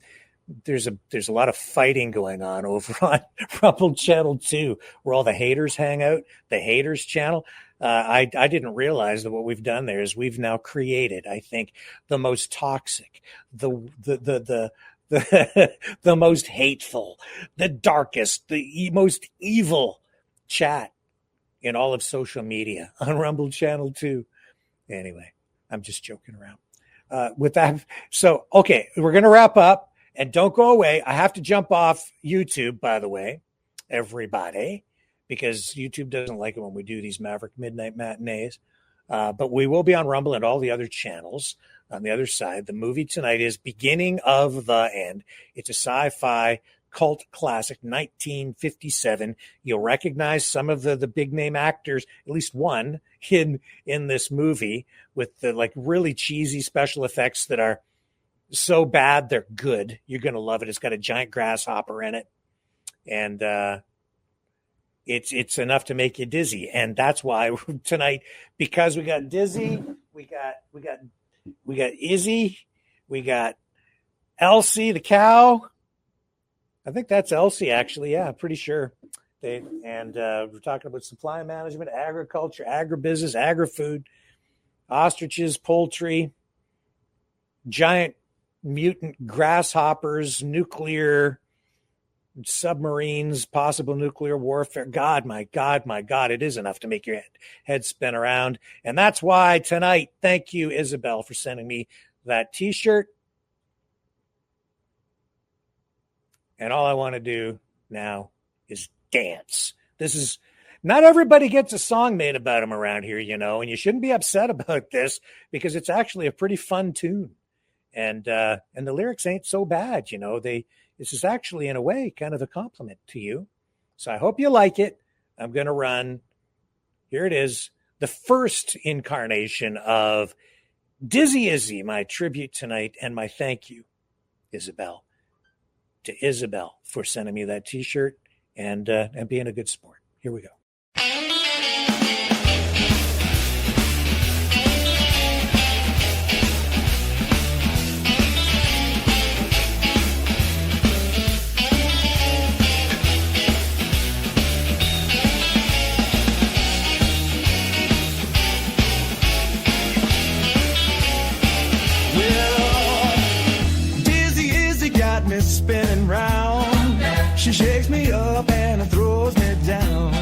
Speaker 2: there's a lot of fighting going on over on Rumble Channel 2, where all the haters hang out, the haters channel. I didn't realize that what we've done there is we've now created, I think, the most toxic, the most hateful, the darkest, the most evil chat in all of social media on Rumble Channel 2. Anyway, I'm just joking around. With that, so, okay, we're going to wrap up. And don't go away. I have to jump off YouTube, by the way, everybody, because YouTube doesn't like it when we do these Maverick Midnight Matinees. But we will be on Rumble and all the other channels on the other side. The movie tonight is Beginning of the End. It's a sci-fi cult classic, 1957. You'll recognize some of the big name actors, at least one in this movie, with the like really cheesy special effects that are so bad they're good. You're going to love it. It's got a giant grasshopper in it, and it's enough to make you dizzy. And that's why tonight, because we got Dizzy, we got Izzy, we got Elsie the cow. I think that's Elsie, actually. Yeah, I'm pretty sure. We're talking about supply management, agriculture, agribusiness, agri-food, ostriches, poultry, giant mutant grasshoppers, nuclear submarines, possible nuclear warfare. God, my God, it is enough to make your head spin around. And that's why tonight, thank you, Isabel, for sending me that T-shirt. And all I want to do now is dance. Not everybody gets a song made about them around here, and you shouldn't be upset about this because it's actually a pretty fun tune. And the lyrics ain't so bad, this is actually, in a way, kind of a compliment to you. So I hope you like it. I'm going to run, here it is, the first incarnation of Dizzy Izzy, my tribute tonight, and my thank you, Isabel, to Isabel for sending me that T-shirt and being a good sport. Here we go.
Speaker 13: Spinning round, she shakes me up and throws me down.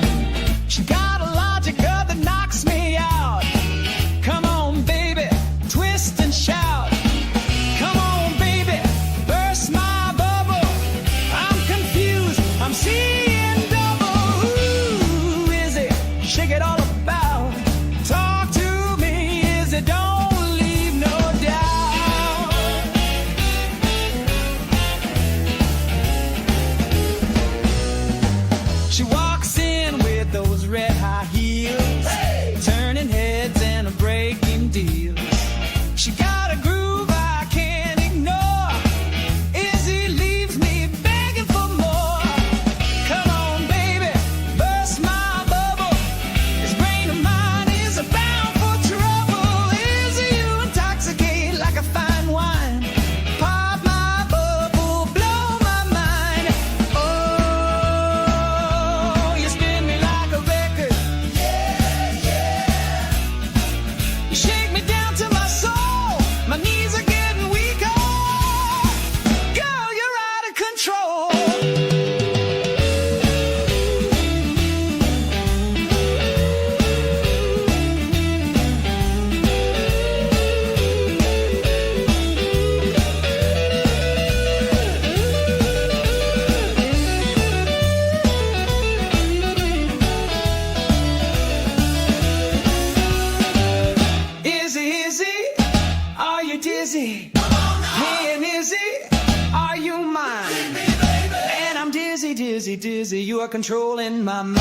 Speaker 13: is you are controlling my mind.